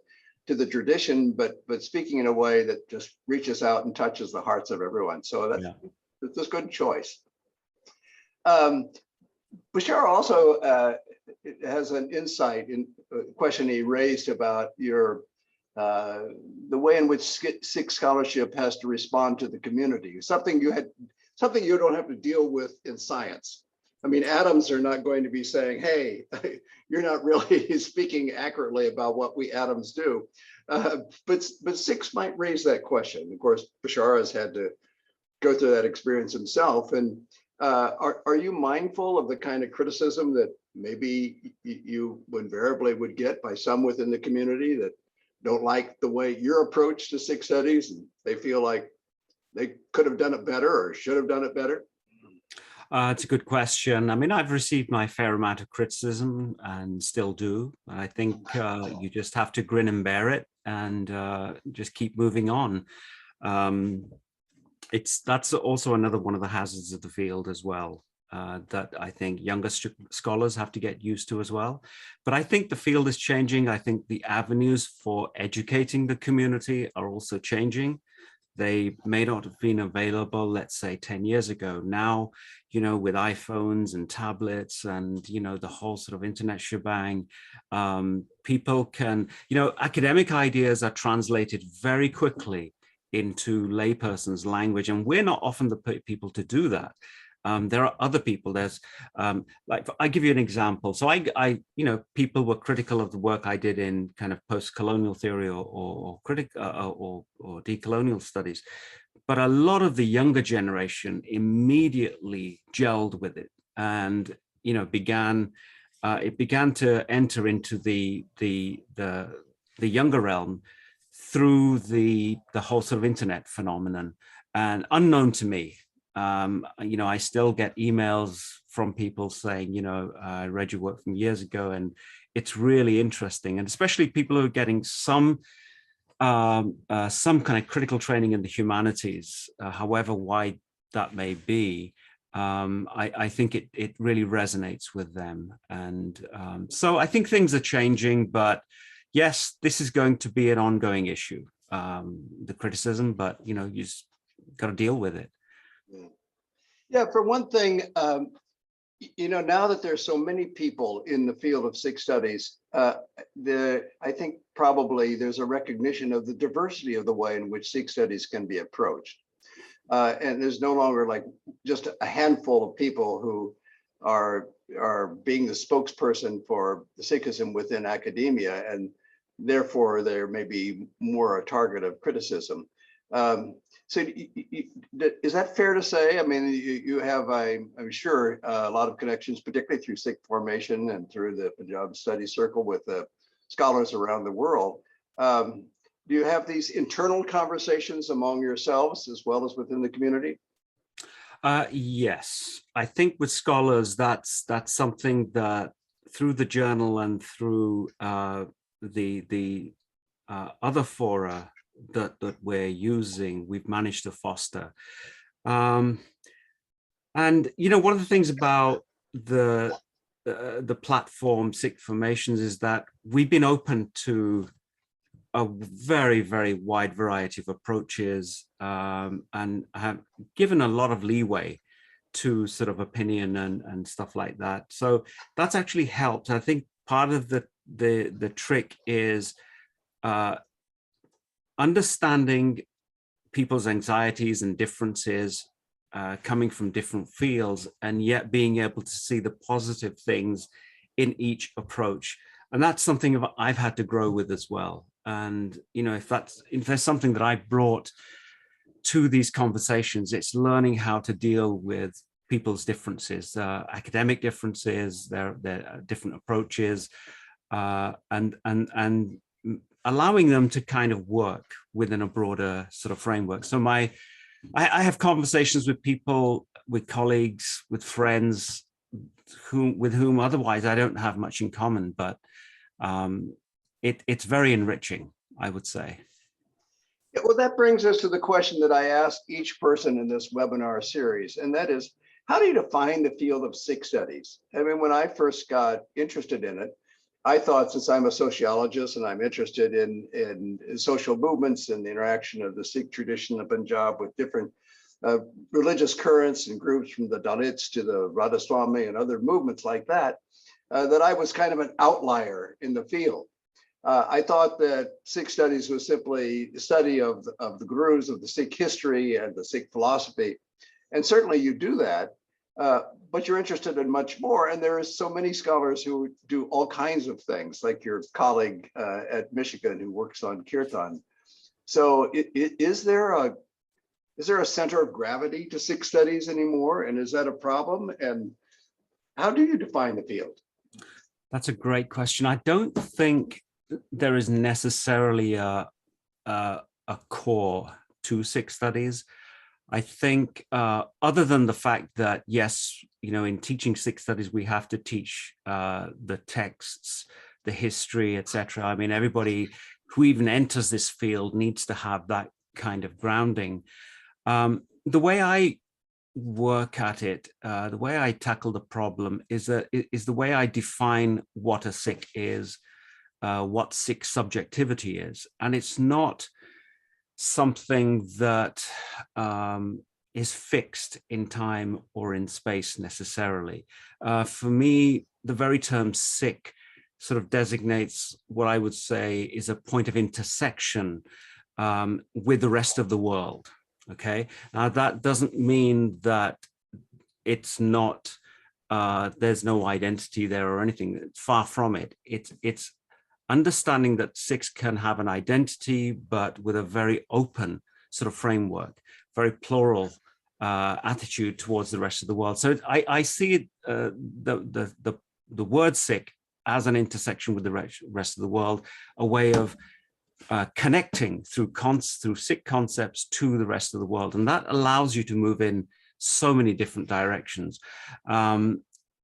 the tradition, but speaking in a way that just reaches out and touches the hearts of everyone. So that's a good choice. Bashar also has an insight in a question he raised about the way in which Sikh scholarship has to respond to the community. Something you don't have to deal with in science. I mean, atoms are not going to be saying, hey, you're not really speaking accurately about what we atoms do. But Sikhs might raise that question. Of course, Bashar has had to go through that experience himself. And are you mindful of the kind of criticism that maybe you invariably would get by some within the community that don't like the way your approach to Sikh studies, and they feel like they could have done it better or should have done it better? It's a good question. I mean, I've received my fair amount of criticism and still do. I think you just have to grin and bear it and just keep moving on. That's also another one of the hazards of the field as well, that I think younger scholars have to get used to as well. But I think the field is changing. I think the avenues for educating the community are also changing. They may not have been available, let's say 10 years ago. Now, with iPhones and tablets and, the whole sort of internet shebang, people can, academic ideas are translated very quickly into layperson's language, and we're not often the people to do that. There are other people. There's like, I give you an example. So people were critical of the work I did in kind of post-colonial theory or decolonial studies, but a lot of the younger generation immediately gelled with it, and began to enter into the younger realm through the whole sort of internet phenomenon, and unknown to me. I still get emails from people saying, I read your work from years ago, and it's really interesting. And especially people who are getting some kind of critical training in the humanities, however wide that may be. I think it really resonates with them. And so I think things are changing, but yes, this is going to be an ongoing issue, the criticism, but, you just got to deal with it. Yeah, for one thing, now that there's so many people in the field of Sikh studies, I think probably there's a recognition of the diversity of the way in which Sikh studies can be approached. And there's no longer like just a handful of people who are being the spokesperson for Sikhism within academia, and therefore there may be more a target of criticism. So is that fair to say? I mean, you have, I'm sure, a lot of connections, particularly through Sikh formation and through the Punjab Study Circle with scholars around the world. Do you have these internal conversations among yourselves as well as within the community? Yes, I think with scholars, that's something that through the journal and through the other fora that we're using, we've managed to foster. And one of the things about the platform Sikh Formations is that we've been open to a very, very wide variety of approaches, and have given a lot of leeway to sort of opinion and stuff like that. So that's actually helped. I think part of the trick is understanding people's anxieties and differences, coming from different fields, and yet being able to see the positive things in each approach. And that's something I've had to grow with as well. And if there's something that I brought to these conversations, it's learning how to deal with people's differences, academic differences, their different approaches, and allowing them to kind of work within a broader sort of framework. So I have conversations with people, with colleagues, with friends with whom otherwise I don't have much in common, but it's very enriching, I would say. Yeah, well, that brings us to the question that I ask each person in this webinar series, and that is, how do you define the field of Sikh studies? I mean, when I first got interested in it, I thought, since I'm a sociologist and I'm interested in social movements and the interaction of the Sikh tradition of Punjab with different religious currents and groups, from the Dalits to the Radhaswami and other movements like that, that I was kind of an outlier in the field. I thought that Sikh studies was simply the study of the gurus, of the Sikh history and the Sikh philosophy. And certainly you do that, but you're interested in much more. And there is so many scholars who do all kinds of things, like your colleague at Michigan who works on kirtan. So is there a center of gravity to Sikh studies anymore? And is that a problem? And how do you define the field? That's a great question. I don't think there is necessarily a core to Sikh studies. I think other than the fact that, yes, in teaching Sikh studies, we have to teach the texts, the history, etc. I mean, everybody who even enters this field needs to have that kind of grounding. The way I work at it, the way I tackle the problem is the way I define what a Sikh is, what Sikh subjectivity is. And it's not something that is fixed in time or in space necessarily. For me, the very term Sikh sort of designates what I would say is a point of intersection with the rest of the world. Okay, now that doesn't mean that it's not, there's no identity there or anything. Far from it. It's understanding that Sikhs can have an identity, but with a very open sort of framework, very plural attitude towards the rest of the world. So I see it, the word Sikh as an intersection with the rest of the world, a way of connecting through Sikh concepts to the rest of the world. And that allows you to move in so many different directions. And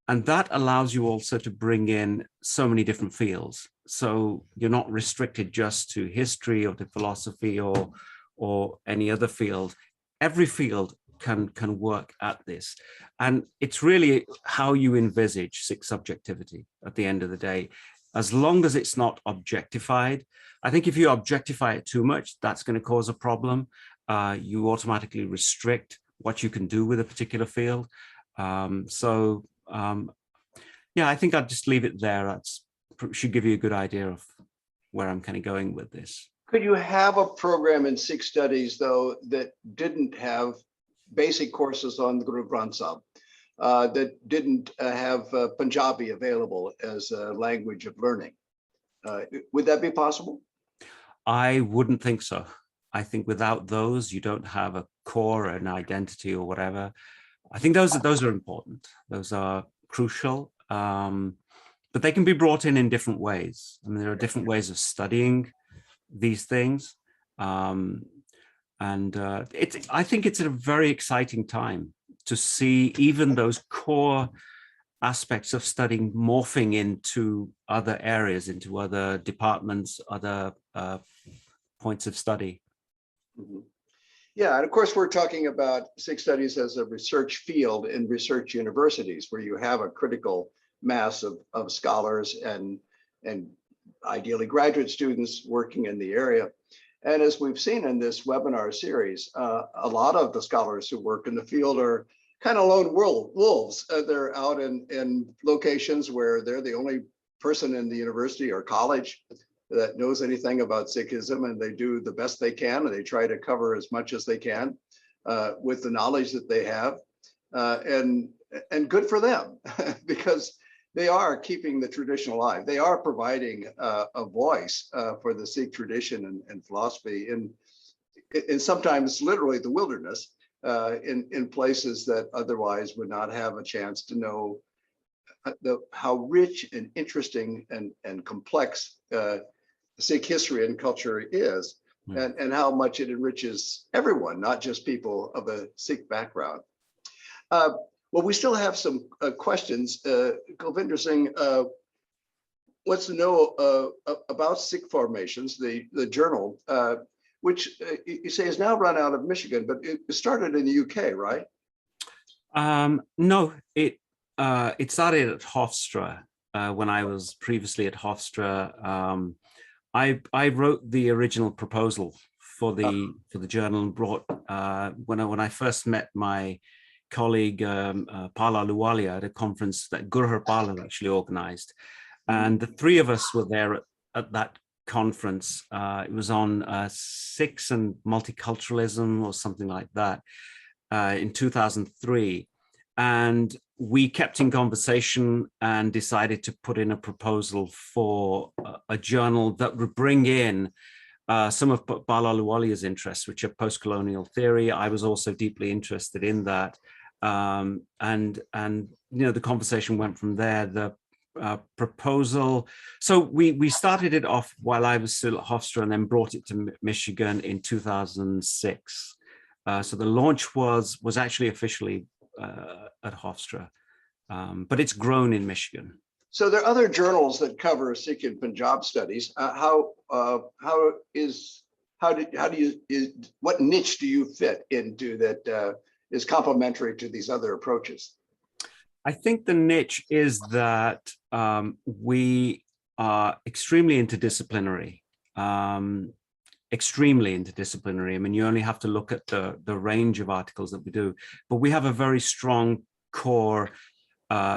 that allows you also to bring in so many different fields. So you're not restricted just to history or to philosophy or any other field. Every field can work at this. And it's really how you envisage Sikh subjectivity at the end of the day. As long as it's not objectified, I think if you objectify it too much, that's going to cause a problem. You automatically restrict what you can do with a particular field. Yeah, I think I'd just leave it there. That's should give you a good idea of where I'm kind of going with this. Could you have a program in Sikh studies, though, that didn't have basic courses on the Guru Granth Sahib, that didn't have Punjabi available as a language of learning? Would that be possible? I wouldn't think so. I think without those, you don't have a core, an identity, or whatever. I think those are important. Those are crucial, but they can be brought in different ways. I mean, there are different ways of studying these things, I think it's a very exciting time to see even those core aspects of studying morphing into other areas, into other departments, other points of study. Mm-hmm. Yeah, and of course, we're talking about Sikh studies as a research field in research universities, where you have a critical mass of scholars and ideally graduate students working in the area. And as we've seen in this webinar series, a lot of the scholars who work in the field are kind of lone wolves. They're out in locations where they're the only person in the university or college that knows anything about Sikhism, and they do the best they can, and they try to cover as much as they can with the knowledge that they have, and good for them because they are keeping the tradition alive. They are providing a voice for the Sikh tradition and philosophy in sometimes literally the wilderness, in places that otherwise would not have a chance to know how rich and interesting and complex Sikh history and culture is, and how much it enriches everyone, not just people of a Sikh background. Well, we still have some questions. Kulvinder Singh wants to know about Sikh formations, the journal, which you say is now run out of Michigan, but it started in the UK, right? No, it started at Hofstra when I was previously at Hofstra. I wrote the original proposal for the journal and brought when I first met my colleague Pala Luwalia at a conference that Guru Pala actually organized, and the three of us were there at that conference. It was on Sikhs and multiculturalism or something like that in 2003, and we kept in conversation and decided to put in a proposal for a journal that would bring in some of Pala Luwalia's interests, which are postcolonial theory. I was also deeply interested in that, and the conversation went from there. The proposal. So we started it off while I was still at Hofstra, and then brought it to Michigan in 2006. So the launch was actually officially at Hofstra, but it's grown in Michigan. So there are other journals that cover Sikh and Punjab studies. What niche do you fit into that is complementary to these other approaches? I think the niche is that we are extremely interdisciplinary. extremely interdisciplinary. I mean, you only have to look at the range of articles that we do, but we have a very strong core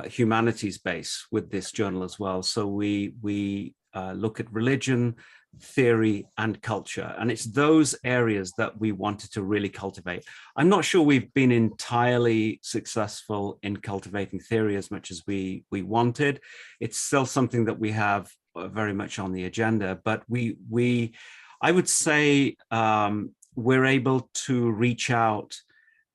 humanities base with this journal as well. So we look at religion, theory, and culture, and it's those areas that we wanted to really cultivate. I'm not sure we've been entirely successful in cultivating theory as much as we wanted. It's still something that we have very much on the agenda, but I would say we're able to reach out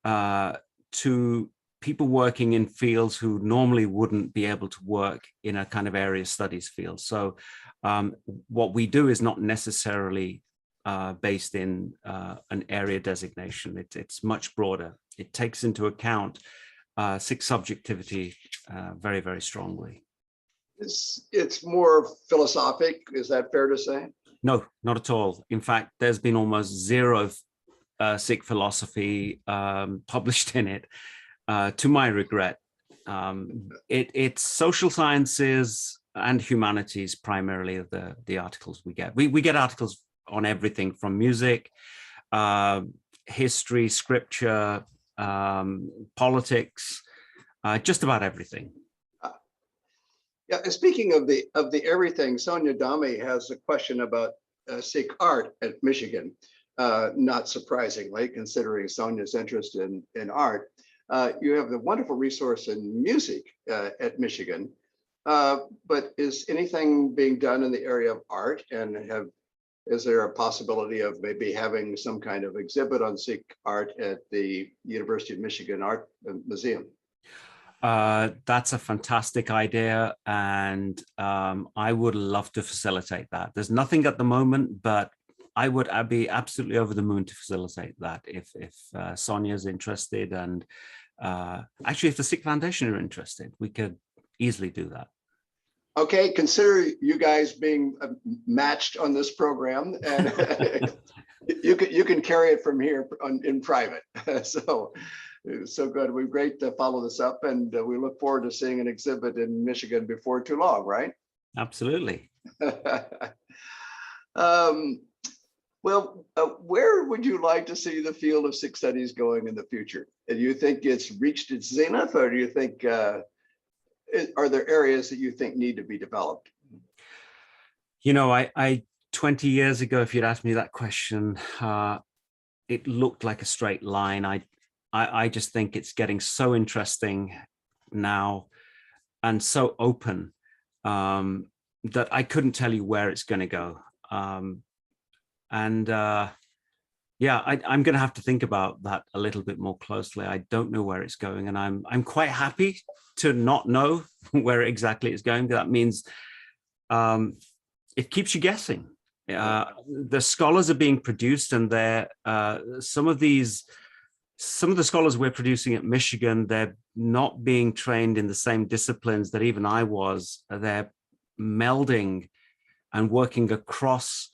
to people working in fields who normally wouldn't be able to work in a kind of area studies field. So what we do is not necessarily based in an area designation. It's much broader. It takes into account Sikh subjectivity very, very strongly. It's more philosophic, is that fair to say? No, not at all. In fact, there's been almost zero Sikh philosophy published in it, to my regret. It's social sciences and humanities primarily are the articles we get. We get articles on everything from music, history, scripture, politics, just about everything. Yeah, and speaking of the everything, Sonia Dami has a question about Sikh art at Michigan. Not surprisingly, considering Sonia's interest in art. You have the wonderful resource in music at Michigan, but is anything being done in the area of art, and is there a possibility of maybe having some kind of exhibit on Sikh art at the University of Michigan Art Museum? That's a fantastic idea, and I would love to facilitate that. There's nothing at the moment, but I'd be absolutely over the moon to facilitate that if Sonia's interested, and actually if the Sikh Foundation are interested, we could easily do that. Okay, consider you guys being matched on this program, and you can carry it from here in private. So good. We're great to follow this up, and we look forward to seeing an exhibit in Michigan before too long, right? Absolutely. Well, where would you like to see the field of Sikh studies going in the future? Do you think it's reached its zenith, or do you think are there areas that you think need to be developed? You know, I 20 years ago, if you'd asked me that question, it looked like a straight line. I just think it's getting so interesting now and so open that I couldn't tell you where it's going to go. Yeah, I'm going to have to think about that a little bit more closely. I don't know where it's going, and I'm quite happy to not know where exactly it's going. That means it keeps you guessing. The scholars are being produced, and some of the scholars we're producing at Michigan, they're not being trained in the same disciplines that even I was. They're melding and working across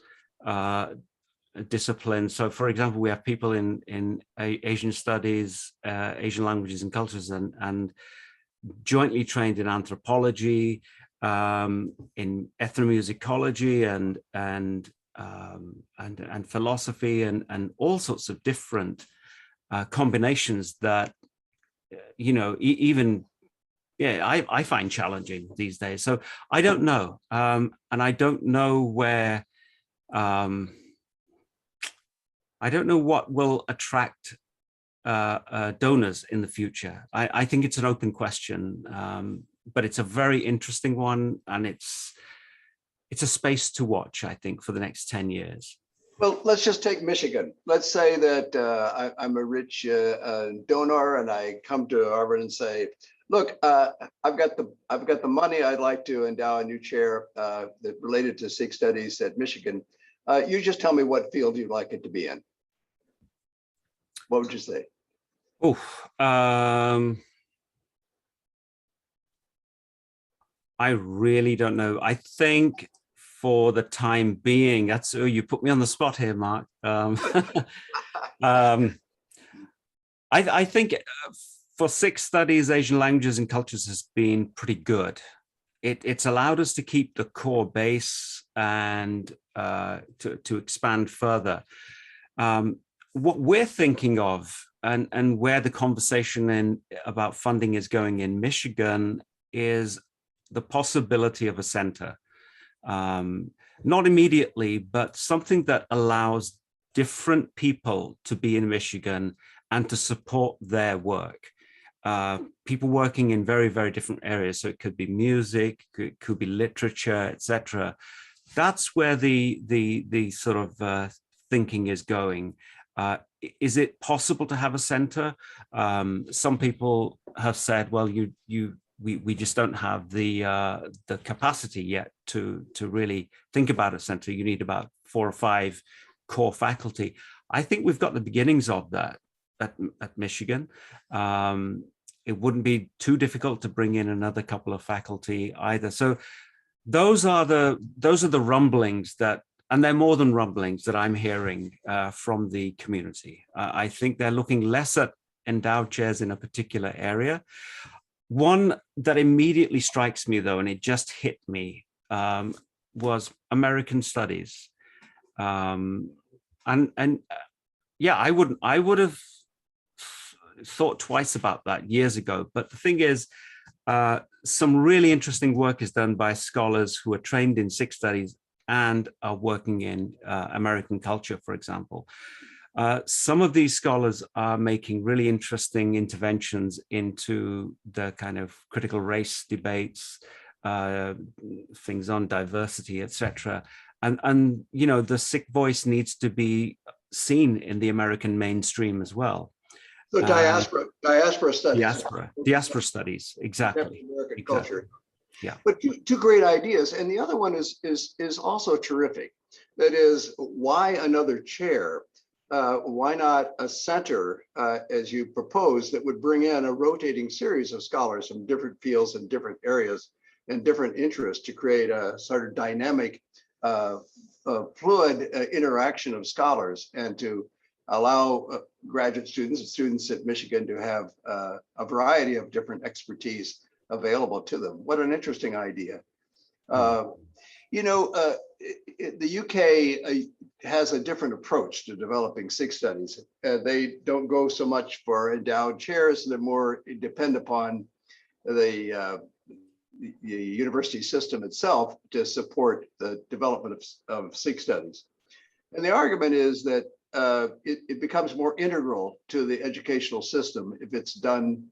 disciplines. So, for example, we have people in Asian studies, Asian languages and cultures, and jointly trained in anthropology, in ethnomusicology, and philosophy, and all sorts of different combinations that, you know, I find challenging these days. So I don't know, and I don't know where. I don't know what will attract donors in the future. I think it's an open question, but it's a very interesting one, and it's a space to watch, I think, for the next 10 years. Well, let's just take Michigan. Let's say that I'm a rich donor, and I come to Harvard and say, "Look, I've got the money. I'd like to endow a new chair that related to Sikh studies at Michigan. You just tell me what field you'd like it to be in." What would you say? Oh, I really don't know. I think for the time being, you put me on the spot here, Mark. I think for Sikh studies, Asian languages and cultures has been pretty good. it's allowed us to keep the core base and to expand further. What we're thinking of and where the conversation about funding is going in Michigan is the possibility of a center. Not immediately, but something that allows different people to be in Michigan and to support their work. People working in very, very different areas. So it could be music, it could be literature, etc. That's where the sort of thinking is going. Is it possible to have a center? Some people have said, well, we just don't have the capacity yet to really think about a center. You need about 4 or 5 core faculty. I think we've got the beginnings of that at Michigan. It wouldn't be too difficult to bring in another couple of faculty either. So those are the rumblings that, and they're more than rumblings, that I'm hearing from the community. I think they're looking less at endowed chairs in a particular area. One that immediately strikes me, though, and it just hit me, was American Studies. Yeah, I would have thought twice about that years ago. But the thing is, some really interesting work is done by scholars who are trained in Sikh studies and are working in American culture, for example. Some of these scholars are making really interesting interventions into the kind of critical race debates, things on diversity, etc. And you know, the Sikh voice needs to be seen in the American mainstream as well. So diaspora studies. Diaspora studies, exactly. American culture. Yeah. But two great ideas, and the other one is also terrific. That is, why another chair? Why not a center, as you propose, that would bring in a rotating series of scholars from different fields and different areas and different interests to create a sort of dynamic, fluid interaction of scholars, and to allow graduate students and students at Michigan to have a variety of different expertise available to them. What an interesting idea. You know, the UK has a different approach to developing Sikh studies. They don't go so much for endowed chairs. They're more depend upon the university system itself to support the development of Sikh studies. And the argument is that it becomes more integral to the educational system if it's done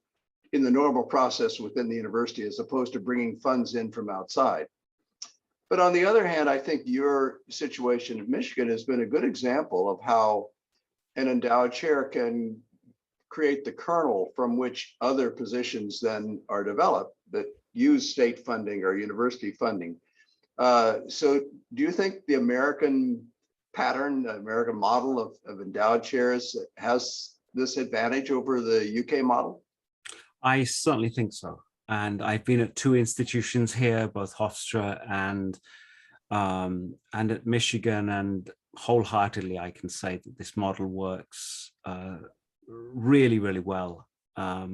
in the normal process within the university, as opposed to bringing funds in from outside. But on the other hand, I think your situation in Michigan has been a good example of how an endowed chair can create the kernel from which other positions then are developed that use state funding or university funding. So do you think the American pattern, the American model of endowed chairs has this advantage over the UK model? I certainly think so. And I've been at 2 institutions here, both Hofstra and at Michigan, and wholeheartedly I can say that this model works really, really well. I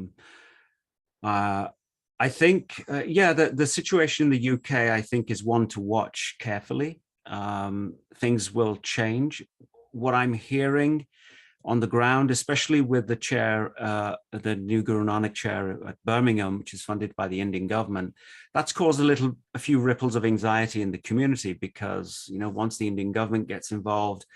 think, yeah, the situation in the UK, I think, is one to watch carefully. Things will change. What I'm hearing on the ground, especially with the chair, the new Guru Nanak chair at Birmingham, which is funded by the Indian government, that's caused a few ripples of anxiety in the community, because, you know, once the Indian government gets involved,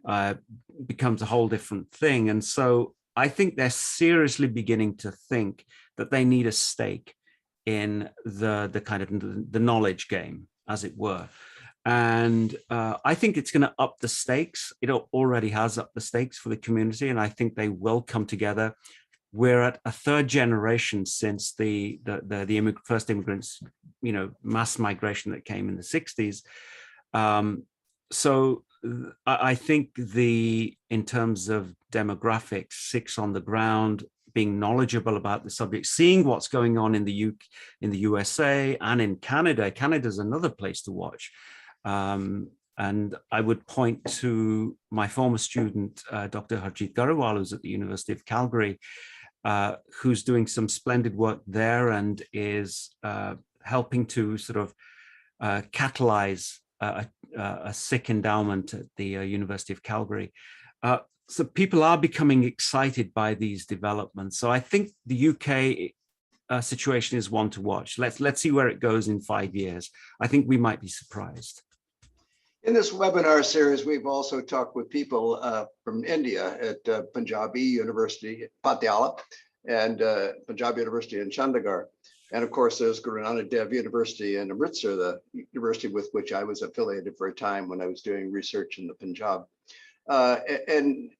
it becomes a whole different thing. And so I think they're seriously beginning to think that they need a stake in the kind of the knowledge game, as it were. And I think it's going to up the stakes. It already has upped the stakes for the community, and I think they will come together. We're at a 3rd generation since the first immigrants, you know, mass migration that came in the 60s. So I think in terms of demographics, Sikhs on the ground, being knowledgeable about the subject, seeing what's going on in the USA and in Canada. Canada's another place to watch. And I would point to my former student, Dr. Harjit Garawal, who's at the University of Calgary, who's doing some splendid work there and is helping to sort of catalyze a Sikh endowment at the University of Calgary. So people are becoming excited by these developments. So I think the UK situation is one to watch. Let's see where it goes in 5 years. I think we might be surprised. In this webinar series, we've also talked with people from India at Punjabi University, Patiala, and Punjab University in Chandigarh. And of course, there's Guru Nanak Dev University in Amritsar, the university with which I was affiliated for a time when I was doing research in the Punjab. And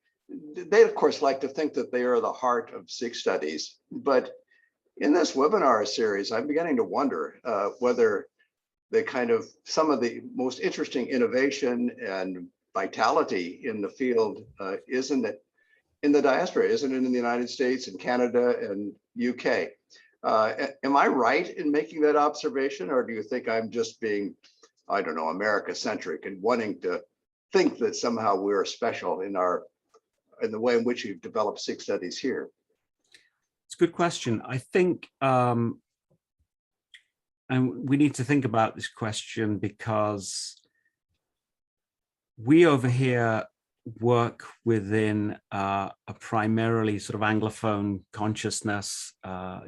they, of course, like to think that they are the heart of Sikh studies. But in this webinar series, I'm beginning to wonder whether some of the most interesting innovation and vitality in the field isn't it in the diaspora, isn't it in the United States and Canada and UK? Am I right in making that observation, or do you think I'm just being, I don't know, America-centric and wanting to think that somehow we're special in the way in which we've developed Sikh studies here? It's a good question. I think, and we need to think about this question because we over here work within a primarily sort of Anglophone consciousness, a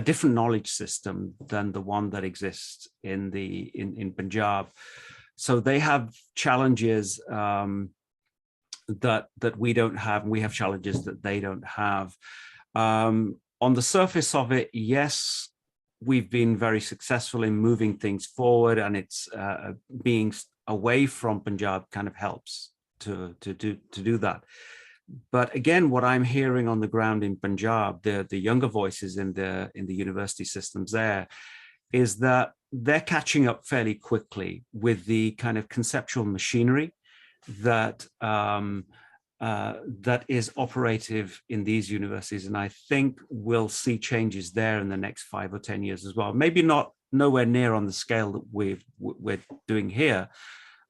different knowledge system than the one that exists in Punjab. So they have challenges that we don't have, and we have challenges that they don't have. On the surface of it, yes, we've been very successful in moving things forward, and it's being away from Punjab kind of helps to do that. But again, what I'm hearing on the ground in Punjab, the younger voices in the university systems there, is that they're catching up fairly quickly with the kind of conceptual machinery that that is operative in these universities. And I think we'll see changes there in the next 5 or 10 years as well. Maybe nowhere near on the scale that we're doing here,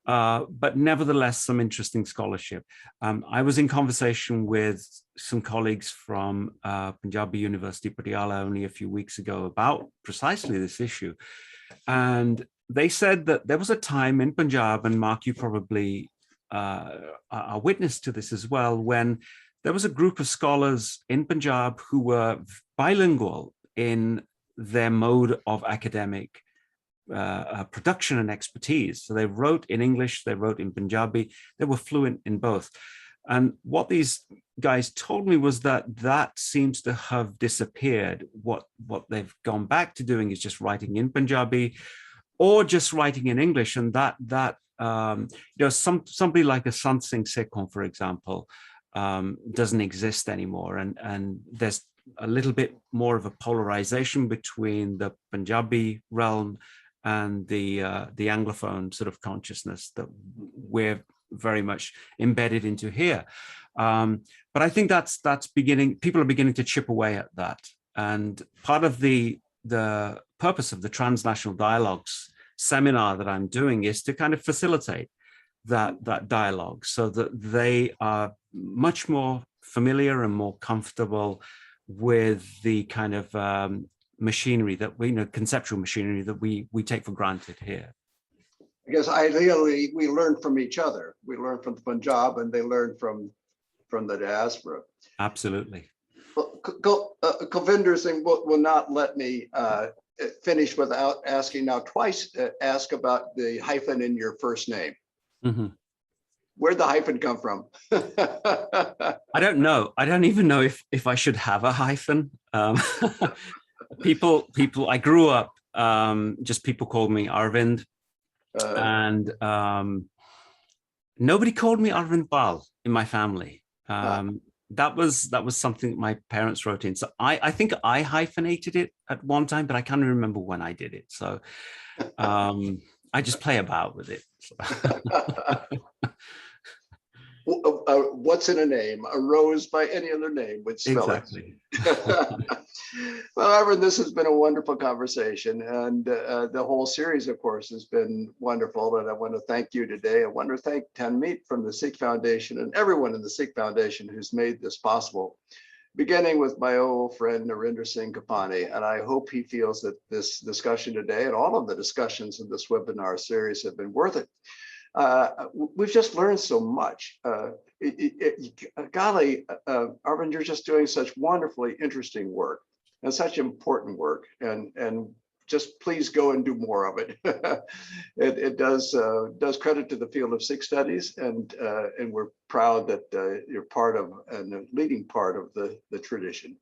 but nevertheless, some interesting scholarship. I was in conversation with some colleagues from Punjabi University, Patiala, only a few weeks ago about precisely this issue. And they said that there was a time in Punjab, and Mark, you probably are witness to this as well, when there was a group of scholars in Punjab who were bilingual in their mode of academic production and expertise. So they wrote in English, they wrote in Punjabi, they were fluent in both. And what these guys told me was that seems to have disappeared. What they've gone back to doing is just writing in Punjabi or just writing in English. And somebody like a Sant Singh Sekhon, for example, doesn't exist anymore. And there's a little bit more of a polarization between the Punjabi realm and the Anglophone sort of consciousness that we're very much embedded into here. But I think that's beginning. People are beginning to chip away at that. And part of the purpose of the Transnational Dialogues seminar that I'm doing is to kind of facilitate that dialogue so that they are much more familiar and more comfortable with the kind of machinery that conceptual machinery that we take for granted here. I guess ideally we learn from each other. We learn from the Punjab, and they learn from the diaspora. Absolutely. Well, Kulvinder Singh will not let me finish without asking now twice. Ask about the hyphen in your first name. Mm-hmm. Where'd the hyphen come from? I don't know. I don't even know if I should have a hyphen. People. I grew up. Just people called me Arvind, and nobody called me Arvind-Pal in my family. That was something that my parents wrote in. So I think I hyphenated it at one time, but I can't remember when I did it. So I just play about with it. What's in a name? A rose by any other name would spell exactly. It. Well, Arvind, this has been a wonderful conversation, and the whole series, of course, has been wonderful. And I want to thank you today. I want to thank Tanmeet from the Sikh Foundation and everyone in the Sikh Foundation who's made this possible. beginning with my old friend Narinder Singh Kapani. And I hope he feels that this discussion today and all of the discussions in this webinar series have been worth it. We've just learned so much. Golly, Arvind, you're just doing such wonderfully interesting work and such important work. And just please go and do more of it. It does credit to the field of Sikh studies, and we're proud that you're part of and a leading part of the tradition.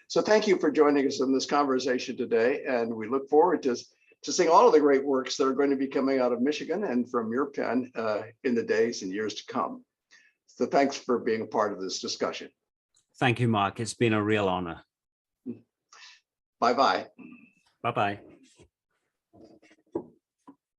So thank you for joining us in this conversation today, and we look forward to seeing all of the great works that are going to be coming out of Michigan and from your pen in the days and years to come. So thanks for being a part of this discussion. Thank you, Mark. It's been a real honor. Bye-bye. Bye-bye.